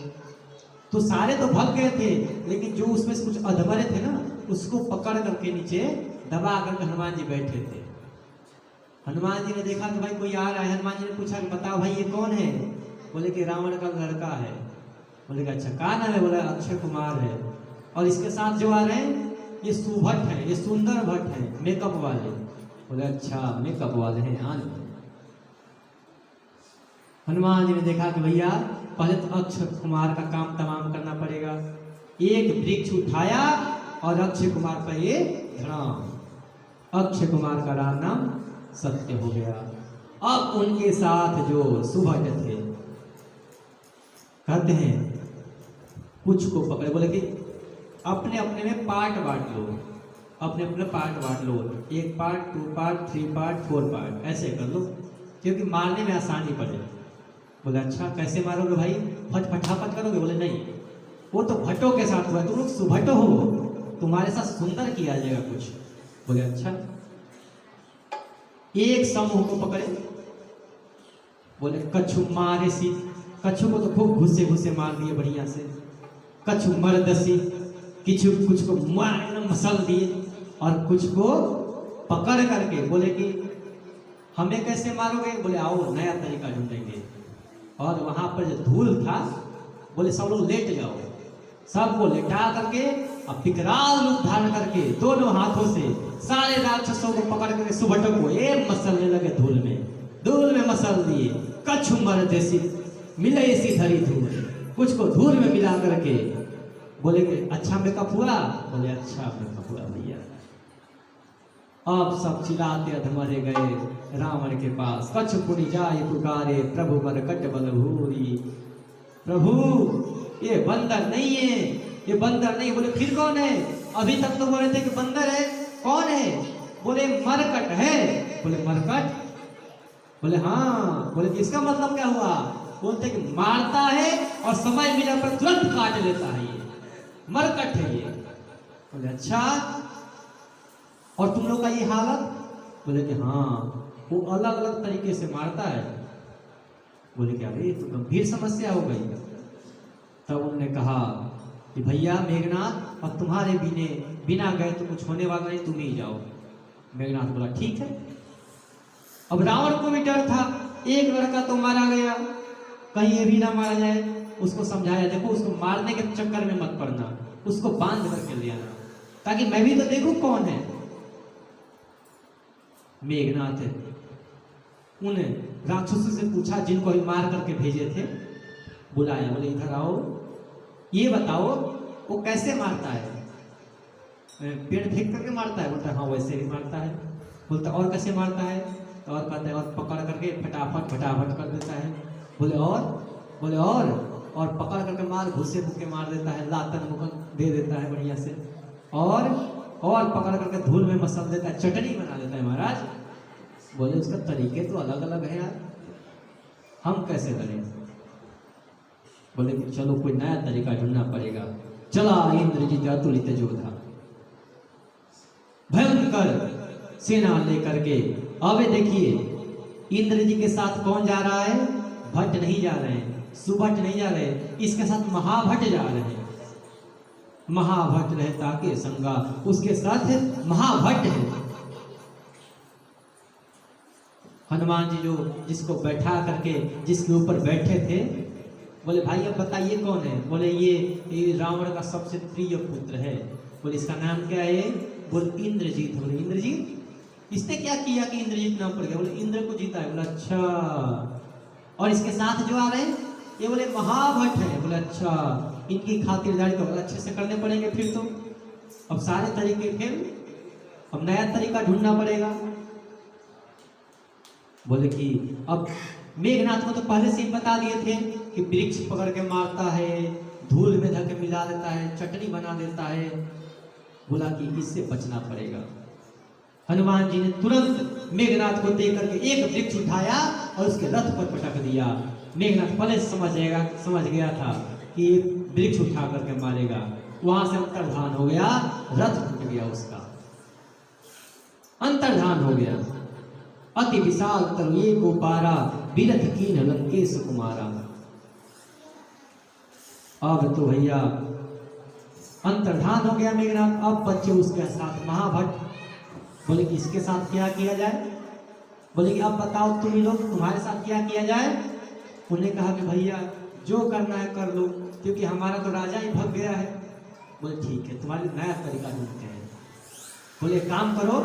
तो सारे तो भाग गए थे, लेकिन जो उसमें से कुछ अधमरे थे ना, उसको पकड़ करके नीचे दबा करके हनुमान जी बैठे थे। हनुमान जी ने देखा कि भाई कोई आ रहा है। हनुमान जी ने पूछा कि बताओ भाई ये कौन है? बोले कि रावण का लड़का है। बोले कि अच्छा क्या नाम है? बोला अक्षय कुमार है। और इसके साथ जो आ रहे हैं ये सुभट है, ये सुंदर भट्ट है, मेकअप वाले। बोले अच्छा मेकअप वाले हैं। हाँ हनुमान जी ने देखा कि भैया पहले तो अक्षय कुमार का काम तमाम करना पड़ेगा। एक वृक्ष उठाया और अक्षय कुमार पर ये धड़ाम। अक्षय कुमार का नाम सत्य हो गया। अब उनके साथ जो सुभट थे कहते हैं कुछ को पकड़े। बोले कि अपने अपने में पार्ट बांट लो। अपने अपने पार्ट बांट लो, 1 पार्ट 2 पार्ट 3 पार्ट 4 पार्ट ऐसे कर लो, क्योंकि मारने में आसानी पड़े। बोले अच्छा कैसे मारोगे भाई, फटाफट करोगे? बोले नहीं, वो तो भट्टों के साथ हुआ, तुम लोग सुभट्टो हो, तुम्हारे साथ सुंदर किया जाएगा कुछ। बोले अच्छा। एक समूह को पकड़े, बोले कछु मारे सी, कछु को तो खूब घुसे घुसे मार दिए बढ़िया से, कछु मरदसी, कुछ को मार मसल दिए, और कुछ को पकड़ करके बोले कि हमें कैसे मारोगे? बोले आओ नया तरीका ढूंढेंगे। और वहां पर जो धूल था, बोले सब लोग लेट जाओ, सबको लेटा करके अब विकराल रूप धारण करके दोनों हाथों से सारे राक्षसों को पकड़ करके सुभट्टो को एक मसलने लगे, धूल में मसल दिए। कछु मरदेसी मिले इसी धरी धूल, कुछ को धूल में मिला करके बोले कि अच्छा मेकअप हुआ? बोले अच्छा मेकअप हुआ भैया। अब सब चिल्लाते अधमरे गए रावण के पास, कछु पुनि जाय पुकारे प्रभु मरकट बल भूरी। प्रभु ये बंदर नहीं है, ये बंदर नहीं। बोले फिर कौन है? अभी तक तो बोले थे कि बंदर है, कौन है? बोले मरकट है। बोले मरकट? बोले हाँ। बोले इसका मतलब क्या हुआ? बोलते कि मारता है और समय मिला पर तुरंत काट लेता है, ये मरकट है ये। बोले अच्छा, और तुम लोग का ये हालत? बोले कि हाँ, वो अलग अलग तरीके से मारता है। बोले कि अरे तो गंभीर समस्या हो गई। तब उन्होंने कहा कि भैया मेघनाथ, अब तुम्हारे बिना गए तो कुछ होने वाला नहीं, तुम ही जाओ। मेघनाथ बोला ठीक है। अब रावण को भी डर था, एक लड़का तो मारा गया, कहीं ये भी ना मारा जाए। उसको समझाया देखो उसको मारने के चक्कर में मत पड़ना, उसको बांध करके ले आना, ताकि मैं भी तो देखूं कौन है। मेघनाथ उन राक्षसों से पूछा जिनको ही मार करके भेजे थे, बुलाया। बोले इधर आओ, ये बताओ वो कैसे मारता है? पेड़ फेंक करके मारता है? बोलता है हाँ वैसे भी मारता है। बोलता और कैसे मारता है? तो और कहते हैं और पकड़ करके फटाफट कर देता है। बोले और पकड़ करके मार, घुसे फूके मार देता है, लातन मुकन दे देता है बढ़िया से, और पकड़ करके धूल में मसल देता है, चटनी बना देता है महाराज। बोले उसका तरीके तो अलग अलग है यार, हम कैसे करें? बोले कि चलो कोई नया तरीका ढूंढना पड़ेगा। चला इंद्रजीत अतुलित योद्धा, भयंकर सेना लेकर के। अब देखिए इंद्र जी के साथ कौन जा रहा है? भट्ट नहीं जा रहे हैं, सुभट्ट नहीं जा रहे, इसके साथ महाभट्ट जा रहे हैं। महाभट्ट रहता के संगा, उसके साथ महाभट्ट है। हनुमान जी जो जिसको बैठा करके जिसके ऊपर बैठे थे, बोले भाई अब बताइए कौन है? बोले ये रावण का सबसे प्रिय पुत्र है। बोले इसका नाम क्या है? बोले इंद्रजीत। बोले इंद्रजीत? इसने क्या किया कि इंद्रजीत नाम पड़ गया? बोले इंद्र को जीता है। बोले अच्छा, और इसके साथ जो आ रहे हैं ये बोले महाभट्ट है। बोले अच्छा, इनकी खातिरदारी तो अच्छे से करने पड़ेंगे फिर तो। अब सारे तरीके फेल, अब नया तरीका ढूंढना पड़ेगा। बोले कि अब मेघनाथ को तो पहले से ही बता दिए थे कि वृक्ष पकड़ के मारता है, धूल में धके मिला देता है, चटनी बना देता है। बोला कि इससे बचना पड़ेगा। हनुमान जी ने तुरंत मेघनाथ को देख करके एक वृक्ष उठाया और उसके रथ पर पटक दिया। मेघनाथ पहले समझ गया था कि वृक्ष उठा करके मारेगा। वहां से अंतर्धान हो गया, रथ टूट गया, उसका अंतर्धान हो गया। अति विशाल तरुए को पारा, बिरथ कीन लंकेश कुमारा। अब तो भैया अंतर्धान हो गया मेघनाथ। अब बच्चे उसके साथ महाभट्ट। बोले कि इसके साथ क्या किया जाए? बोले कि अब बताओ तुम ही लोग, तुम्हारे साथ क्या किया जाए? उन्होंने कहा कि भैया जो करना है कर लो, क्योंकि हमारा तो राजा ही भग गया है। बोले ठीक है, तुम्हारे नया तरीका ढूंढते हैं। बोले काम करो,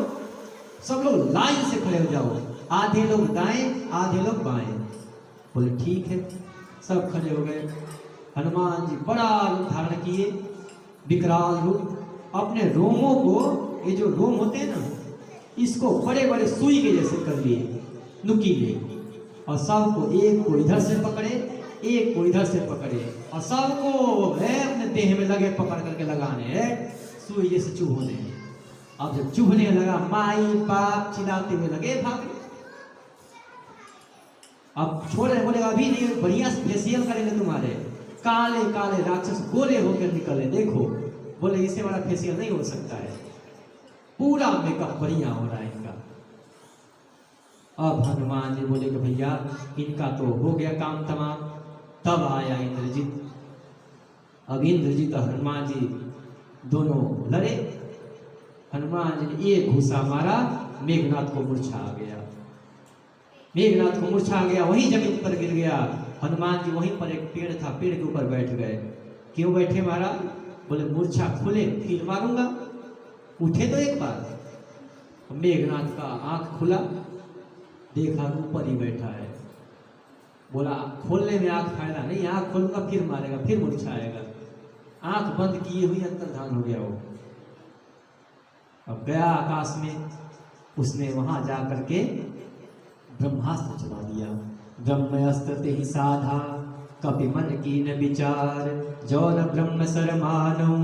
सब लोग लाइन से खड़े हो जाओ, आधे लोग दाएं आधे लोग बाएं। बोले ठीक है, सब खड़े हो गए। हनुमान जी बड़ा रूप धारण किए, विकराल रूप। अपने रोमों को, ये जो रोम होते हैं ना, इसको बड़े बड़े सुई के जैसे कर लिए, नुकीले, और सबको एक को इधर से पकड़े, एक को इधर से पकड़े, और सबको अपने देह में लगे पकड़ करके लगाने, सुई जैसे चुभोने। अब जब चुभने लगा, माई बाप चिल्लाते हुए लगे भागने। अब छोड़ रहे, बोले अभी नहीं, बढ़िया से फेशियल करेंगे तुम्हारे, काले काले राक्षस गोरे होकर निकले, देखो। बोले इससे बड़ा फेशियल नहीं हो सकता है, पूरा मेकअप बढ़िया हो रहा है इनका। अब हनुमान जी बोले कि भैया इनका तो हो गया काम तमाम। तब आया इंद्रजीत। अब इंद्रजीत और हनुमान जी दोनों लड़े। हनुमान जी ने एक घूसा मारा, मेघनाथ को मूर्छा आ गया। मेघनाथ को मूर्छा आ गया, वहीं जमीन पर गिर गया। हनुमान जी वहीं पर एक पेड़ था, पेड़ के ऊपर बैठ गए। क्यों बैठे महाराज? बोले मूर्छा खुले फिर मारूंगा, उठे तो एक बार। मेघनाथ का आंख खुला, देखा ऊपर ही बैठा है। बोला खोलने में आंख फायदा नहीं, आंख खोलूंगा फिर मारेगा, फिर मूर्छाएगा। आंख बंद किए हुई अंतर्धान हो गया वो। अब गया आकाश में, उसने वहां जा करके ब्रह्मास्त्र चला दिया। ब्रह्मास्त्र ते ही साधा, कपि मन की न विचार, जो न ब्रह्म सर मानो,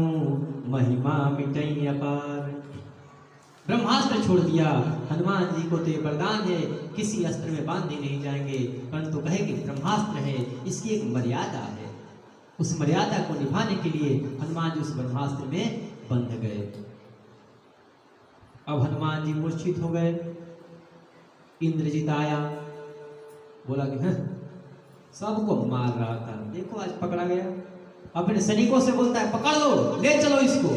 महिमा मिटई अपार। ब्रह्मास्त्र छोड़ दिया। हनुमान जी को तो ये वरदान है, किसी अस्त्र में बांधे नहीं जाएंगे, परंतु कहे कि ब्रह्मास्त्र है, इसकी एक मर्यादा है। उस मर्यादा को निभाने के लिए हनुमान जी उस ब्रह्मास्त्र में बंध गए। अब हनुमान जी मूर्छित हो गए। इंद्रजीत आया, बोला कि हाँ, सबको मार रहा था, देखो आज पकड़ा गया। अपने सैनिकों से बोलता है पकड़ लो, ले चलो इसको।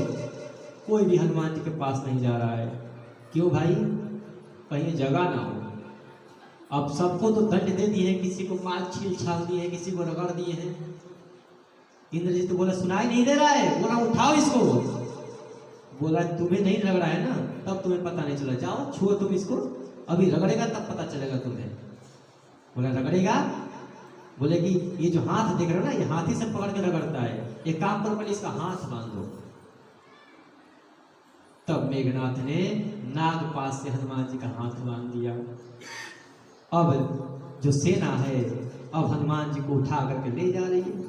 कोई भी हनुमान जी के पास नहीं जा रहा है। क्यों भाई? कहीं जगह ना हो। अब सबको तो दंड दे दिए हैं, किसी को माल छील छाल दिए हैं, किसी को रगड़ दिए हैं। इंद्रजीत तो बोला सुनाई नहीं दे रहा है, बोला उठाओ इसको। बोला तुम्हें नहीं रगड़ा है ना, तब तुम्हें पता नहीं चला, जाओ छुओ तुम इसको, अभी रगड़ेगा तब पता चलेगा तुम्हें। बोला रगड़ेगा? बोले कि ये जो हाथ देख रहे हो ना, ये हाथी से पकड़ के रगड़ता है, एक काम करो पहले इसका हाथ बांध दो। तब मेघनाथ ने नागपाश से हनुमान जी का हाथ बांध दिया। अब जो सेना है, अब हनुमान जी को उठा करके ले जा रही है।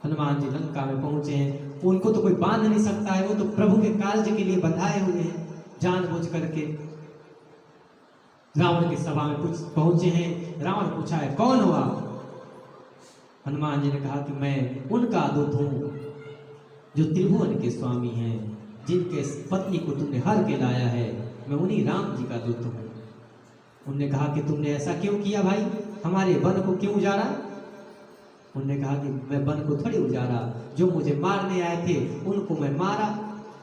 हनुमान जी लंका में पहुंचे हैं, उनको तो कोई बांध नहीं सकता है, वो तो प्रभु के कार्य के लिए बंधाए हुए हैं जानबूझ करके। रावण की सभा में पहुंचे हैं। रावण पूछा है कौन हो आप? हनुमान जी ने कहा कि मैं उनका दूत हूं जो त्रिभुवन के स्वामी हैं, जिनके पत्नी को तुमने हर के लाया है, मैं उन्हीं राम जी का दूत हूं। उन्होंने कहा कि तुमने ऐसा क्यों किया भाई, हमारे वन को क्यों उजाड़ा? उन्होंने कहा कि मैं वन को थोड़ी उजाड़ा, जो मुझे मारने आए थे उनको मैं मारा।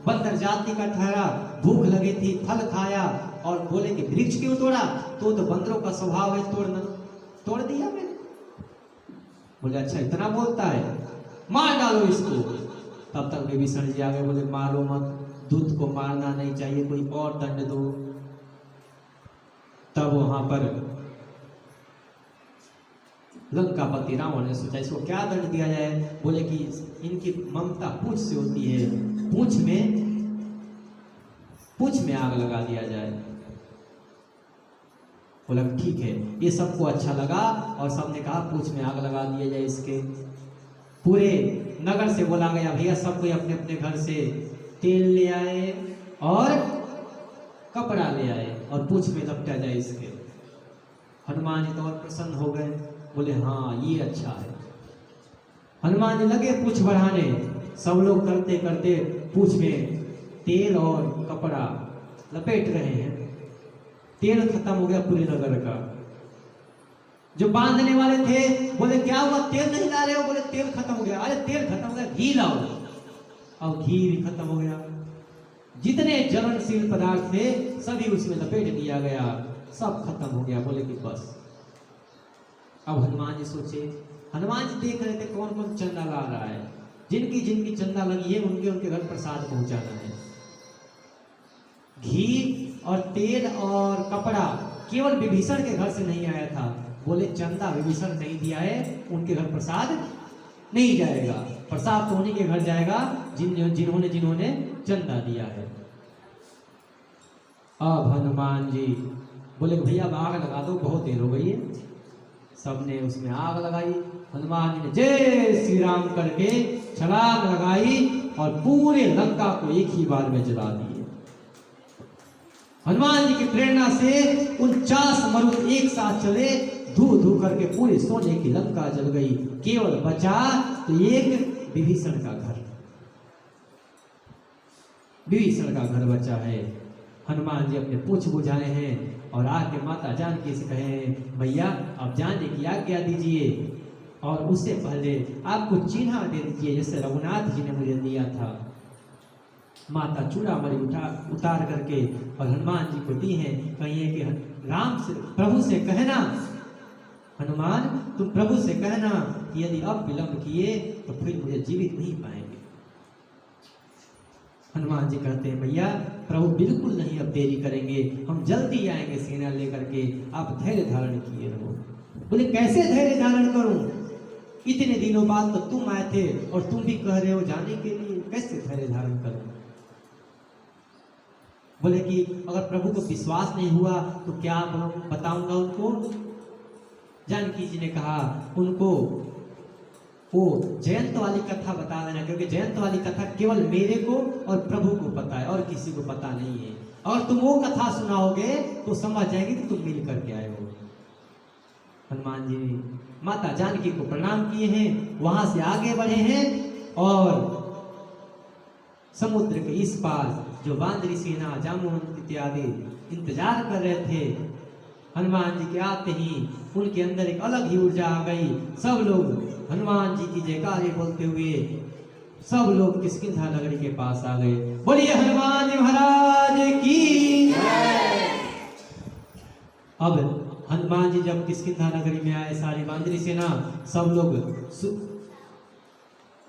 बंदर जाति का ठहरा, भूख लगी थी, फल खाया, और बोले कि वृक्ष क्यों तोड़ा? तो बंदरों का स्वभाव है तोड़ना, तोड़ दिया मैंने। बोले अच्छा इतना बोलता है, मार डालो इसको। तब तक विभीषण जी आ गए, बोले मारो मत, दूत को मारना नहीं चाहिए, कोई और दंड दो। तब वहां पर लंकापति रावण ने सोचा इसको क्या दंड दिया जाए। बोले कि इनकी ममता पूंछ से होती है, पूंछ में आग लगा दिया जाए। बोला ठीक है, ये सबको अच्छा लगा और सबने कहा पूंछ में आग लगा दिया जाए इसके। पूरे नगर से बोला गया भैया सब कोई अपने अपने घर से तेल ले आए और कपड़ा ले आए और पूंछ में लपटा जाए इसके। हनुमान जी तो और प्रसन्न हो गए, बोले हाँ ये अच्छा है। हनुमान जी लगे पूंछ बढ़ाने, सब लोग करते करते पूंछ में तेल और कपड़ा लपेट रहे हैं। तेल खत्म हो गया पूरे नगर का। जो बांधने वाले थे बोले क्या हुआ, तेल नहीं ला रहे हो? बोले तेल खत्म हो गया। अरे तेल खत्म हो गया, घी लाओ। अब घी भी खत्म हो गया। जितने ज्वलनशील पदार्थ थे सभी उसमें लपेट दिया गया, सब खत्म हो गया। बोले कि बस। अब हनुमान जी सोचे, हनुमान जी देख रहे थे कौन कौन चंदा ला रहा है, जिनकी जिनकी चंदा लगी है उनके उनके घर प्रसाद पहुंचाना है। घी और तेल और कपड़ा केवल विभीषण के घर से नहीं आया था। बोले चंदा विभीषण नहीं दिया है, उनके घर प्रसाद नहीं जाएगा, प्रसाद तो उन्हीं के घर जाएगा जिन्होंने जिन्होंने चंदा दिया है। अब हनुमान जी बोले भैया अब आग लगा दो, बहुत देर हो गई है। सबने उसमें आग लगाई। हनुमान जी ने जय श्री राम करके छलांग लगाई और पूरे लंका को एक ही बार में जला दिए। हनुमान जी की प्रेरणा से 49 मरुद एक साथ चले, धू धू करके पूरे सोने की लंका जल गई। केवल बचा तो एक विभीषण का घर, विभीषण का घर बचा है। हनुमान जी अपने पूछ बुझाए हैं और आके माता जानकी से कहे, भैया आप जाने की आज्ञा दीजिए और उससे पहले आपको चिन्ह दे दीजिए जैसे रघुनाथ जी ने मुझे दिया था। माता चूड़ामणि उतार करके और हनुमान जी को दी है। कहिए कि राम से, प्रभु से कहना, हनुमान तुम प्रभु से कहना कि यदि अब विलंब किए तो फिर मुझे जीवित नहीं पाएंगे। हनुमान जी कहते हैं, भैया प्रभु बिल्कुल नहीं अब देरी करेंगे, हम जल्दी आएंगे सेना लेकर के, आप धैर्य धारण किए रहो। बोले कैसे धैर्य धारण करूं, इतने दिनों बाद तो तुम आए थे और तुम भी कह रहे हो जाने के लिए, कैसे धैर्य धारण करूं। बोले कि अगर प्रभु को विश्वास नहीं हुआ तो क्या बताऊंगा उनको। जानकी जी ने कहा उनको वो जयंत वाली कथा बता देना, क्योंकि जयंत वाली कथा केवल मेरे को और प्रभु को पता है और किसी को पता नहीं है। और तुम वो कथा सुनाओगे तो समझ जाएंगे कि तुम मिल करके आए हो। हनुमान जी ने माता जानकी को प्रणाम किए हैं, वहां से आगे बढ़े हैं और समुद्र के इस पार जो वानरी सेना जामुन इत्यादि इंतजार कर रहे थे, हनुमान जी के आते ही उनके अंदर एक अलग ही ऊर्जा आ गई। सब लोग हनुमान जी की जयकारे बोलते हुए सब लोग किष्किंधा नगरी के पास आ गए। बोलिए हनुमान जी महाराज की। अब हनुमान जी जब किष्किंधा नगरी में आए, सारी वानरी सेना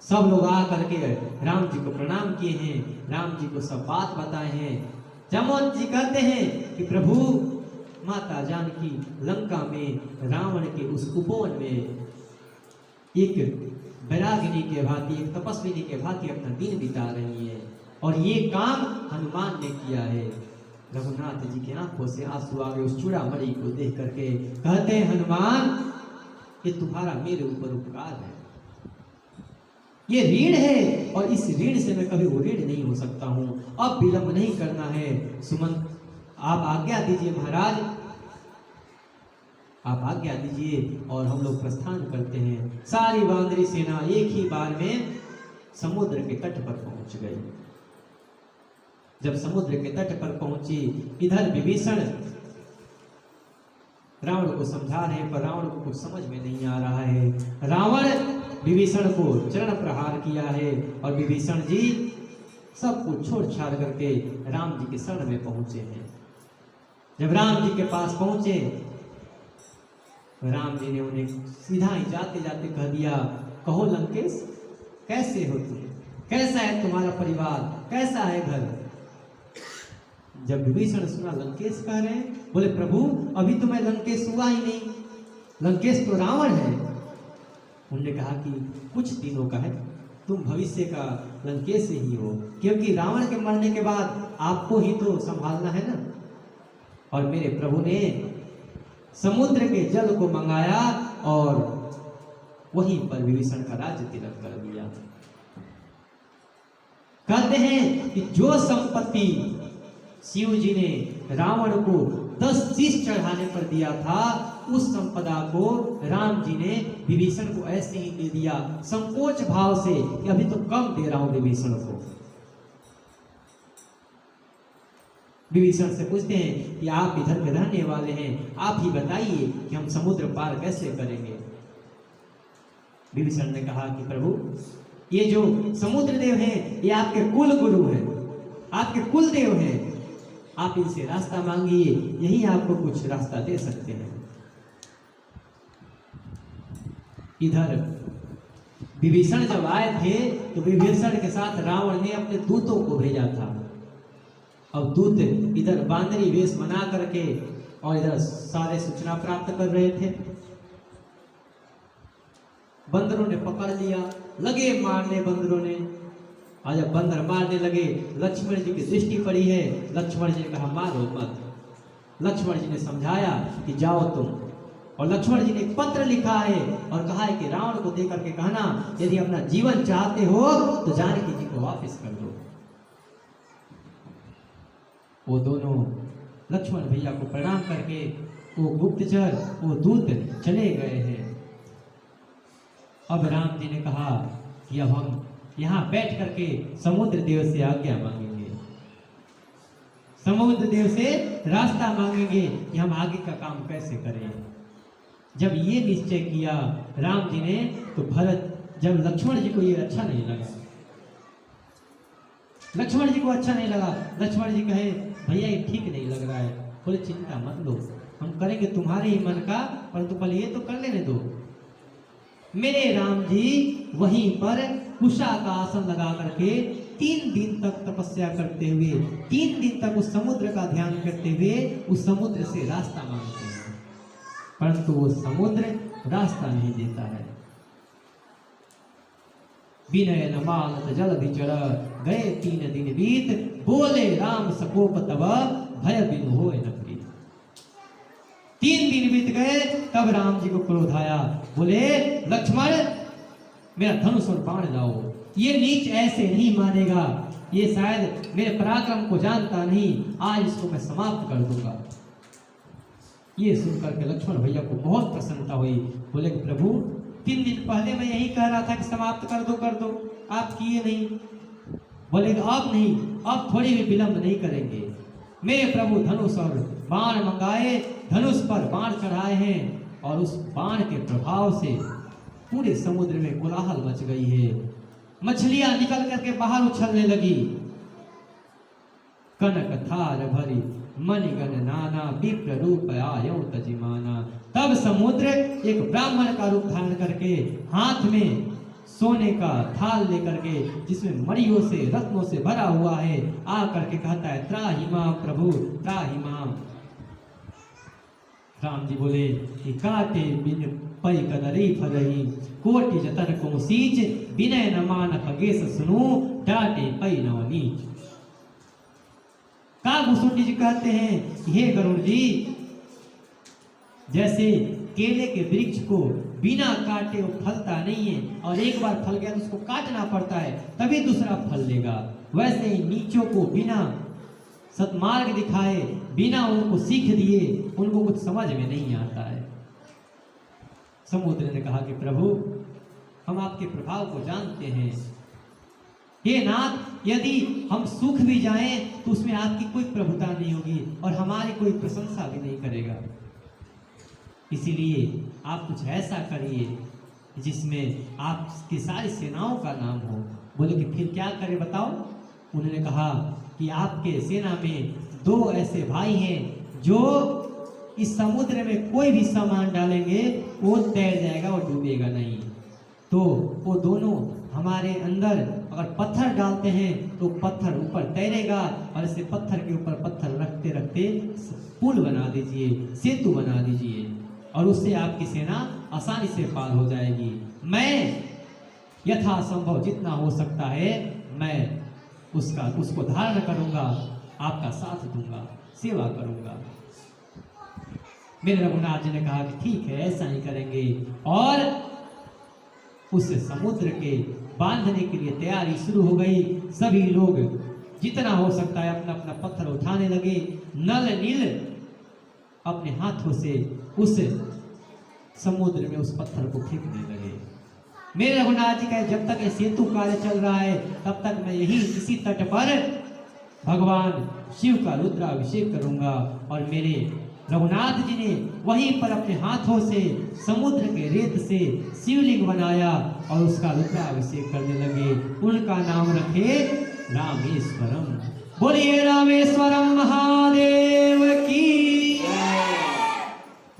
सब लोग आ करके राम जी को प्रणाम किए हैं, राम जी को सब बात बताए हैं। जामुन जी कहते हैं कि प्रभु माता जानकी लंका में रावण के उस उपवन में एक वैरागिनी के भांति, एक तपस्विनी के भांति अपना दिन बिता रही है और ये काम हनुमान ने किया है। रघुनाथ जी की आंखों से आंसू आ गए उस चूड़ामणि को देख करके। कहते हैं हनुमान ये तुम्हारा मेरे ऊपर उपकार है, ये ऋण है और इस ऋण से मैं कभी ऋण नहीं हो सकता हूं। अब विलंब नहीं करना है। सुमंत आप आज्ञा दीजिए महाराज, आप आज्ञा दीजिए और हम लोग प्रस्थान करते हैं। सारी वानरी सेना एक ही बार में समुद्र के तट पर पहुंच गई। जब समुद्र के तट पर पहुंची, इधर विभीषण रावण को समझा रहे हैं पर रावण को कुछ समझ में नहीं आ रहा है। रावण विभीषण को चरण प्रहार किया है और विभीषण जी सब कुछ छोड़ छाड़ करके राम जी के शरण में पहुंचे हैं। जब राम जी के पास पहुंचे, राम जी ने उन्हें सीधा ही जाते जाते कह दिया, कहो लंकेश कैसे हो तुम, कैसा है तुम्हारा परिवार, कैसा है घर। जब विभीषण सुना लंकेश कह रहे हैं, बोले प्रभु अभी तो मैं लंकेश हुआ ही नहीं, लंकेश तो रावण है। उन्होंने कहा कि कुछ दिनों का है, तुम भविष्य का लंकेश ही हो, क्योंकि रावण के मरने के बाद आपको ही तो संभालना है ना। और मेरे प्रभु ने समुद्र के जल को मंगाया और वहीं पर विभीषण का राज्य तिलक कर दिया। कहते हैं कि जो संपत्ति शिव जी ने रावण को 10 शीश चढ़ाने पर दिया था, उस संपदा को राम जी ने विभीषण को ऐसे ही दे दिया, संकोच भाव से कि अभी तो कम दे रहा हूं विभीषण को। विभीषण से पूछते हैं कि आप इधर के रहने वाले हैं, आप ही बताइए कि हम समुद्र पार कैसे करेंगे। विभीषण ने कहा कि प्रभु ये जो समुद्र देव हैं, ये आपके कुल गुरु हैं, आपके कुल देव हैं, आप इनसे रास्ता मांगिए, यही आपको कुछ रास्ता दे सकते हैं। इधर विभीषण जब आए थे तो विभीषण के साथ रावण ने अपने दूतों को भेजा था। अब दूत इधर बांदरी वेश बना करके और इधर सारे सूचना प्राप्त कर रहे थे। बंदरों ने पकड़ लिया, लगे मारने बंदरों ने। और जब बंदर मारने लगे, लक्ष्मण जी की दृष्टि पड़ी है, लक्ष्मण जी ने कहा मारो मत। लक्ष्मण जी ने समझाया कि जाओ तुम, और लक्ष्मण जी ने एक पत्र लिखा है और कहा है कि रावण को देकर के कहना, यदि अपना जीवन चाहते हो तो जानकी जी को वापस कर दो। वो दोनों लक्ष्मण भैया को प्रणाम करके वो गुप्तचर वो दूत चले गए हैं। अब राम जी ने कहा कि अब हम यहाँ बैठ करके समुद्र देव से आज्ञा मांगेंगे, समुद्र देव से रास्ता मांगेंगे कि हम आगे का काम कैसे करें। जब ये निश्चय किया राम जी ने तो भरत, जब लक्ष्मण जी को ये अच्छा नहीं लगा, लक्ष्मण जी को अच्छा नहीं लगा, लक्ष्मण जी कहे भैया ये ठीक नहीं लग रहा है। बोले चिंता मत लो, हम करेंगे तुम्हारे ही मन का, परंतु पहले ये तो कर लेने दो। मेरे राम जी वहीं पर कुशा का आसन लगा करके 3 दिन तक तपस्या करते हुए, 3 दिन तक उस समुद्र का ध्यान करते हुए उस समुद्र से रास्ता मांगते हैं, परंतु वो समुद्र रास्ता नहीं देता है। विनय न मानत जल भिचर गए 3 दिन बीत, बोले राम सकोप तब भय बिन होय न प्रीत। 3 दिन बीत गए, तब राम जी को क्रोध आया। बोले लक्ष्मण मेरा धनुष और बाण लाओ। ये नीच ऐसे नहीं मानेगा, ये शायद मेरे पराक्रम को जानता नहीं, आज इसको मैं समाप्त कर दूंगा। ये सुनकर के लक्ष्मण भैया को बहुत प्रसन्नता हुई। बोले प्रभु 3 दिन पहले मैं यही कह रहा था कि समाप्त कर दो, आप किए नहीं। बोले अब नहीं, अब थोड़ी भी विलंब नहीं करेंगे। मेरे प्रभु धनुष और बाण मंगाए, धनुष पर बाण चढ़ाए हैं, और उस बाण के प्रभाव से पूरे समुद्र में कोलाहल मच गई है। मछलियां निकल करके बाहर उछलने लगी। कनक थार भरी मणिगण नाना, विप्र रूप आयो तजिमाना। तब समुद्र एक ब्राह्मण का रूप धारण करके हाथ में सोने का थाल लेकर के, जिसमें मणियों से रत्नों से भरा हुआ है, आ करके कहता है त्राहि मां प्रभु त्राहि मां। राम जी बोले कि काटे बिन पै कदरी फरही, कोटि जतन को सींच, विनय न मान खगेश सुनो, डाटे पै नव नीच। कागभूषुंडी जी कहते हैं हे गरुड़ जी, जैसे केले के वृक्ष को बिना काटे वो फलता नहीं है, और एक बार फल गया तो उसको काटना पड़ता है तभी दूसरा फल लेगा, वैसे ही नीचों को बिना सत्मार्ग दिखाए, बिना उनको सीख दिए, उनको कुछ समझ में नहीं आता है। समुद्र ने कहा कि प्रभु हम आपके प्रभाव को जानते हैं, हे नाथ, यदि हम सूख भी जाएं तो उसमें आपकी कोई प्रभुता नहीं होगी और हमारी कोई प्रशंसा भी नहीं करेगा। इसीलिए आप कुछ ऐसा करिए जिसमें आपकी सारी सेनाओं का नाम हो। बोले कि फिर क्या करें बताओ। उन्होंने कहा कि आपके सेना में 2 ऐसे भाई हैं जो इस समुद्र में कोई भी सामान डालेंगे वो तैर जाएगा और डूबेगा नहीं। तो वो दोनों हमारे अंदर अगर पत्थर डालते हैं तो पत्थर ऊपर तैरेगा, और इसे पत्थर के ऊपर पत्थर रखते रखते पुल बना दीजिए, सेतु बना दीजिए, और उससे आपकी सेना आसानी से पार हो जाएगी। मैं यथासंभव जितना हो सकता है मैं उसको धारण करूंगा, आपका साथ दूंगा, सेवा करूंगा। मेरे रघुनाथ जी ने कहा कि ठीक है ऐसा ही करेंगे, और उस समुद्र के बांधने के लिए तैयारी शुरू हो गई। सभी लोग जितना हो सकता है अपना अपना पत्थर उठाने लगे, नल नील अपने हाथों से उस समुद्र में उस पत्थर को फेंकने लगे। मेरे रघुनाथ जी कहे जब तक ये सेतु कार्य चल रहा है तब तक मैं यही इसी तट पर भगवान शिव का रुद्राभिषेक करूंगा। और मेरे रघुनाथ जी ने वहीं पर अपने हाथों से समुद्र के रेत से शिवलिंग बनाया और उसका रुद्राभिषेक करने लगे। उनका नाम रखे रामेश्वरम। बोलिए रामेश्वरम महादेव की।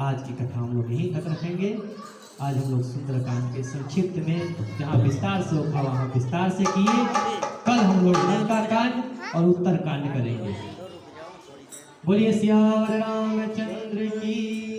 आज की कथा हम लोग यहीं तक रखेंगे। आज हम लोग सुंदरकांड के संक्षिप्त में जहाँ विस्तार से होगा वहाँ विस्तार से किए। कल हम लोग लंका कांड और उत्तर कांड करेंगे। बोलिए सियावर रामचंद्र की।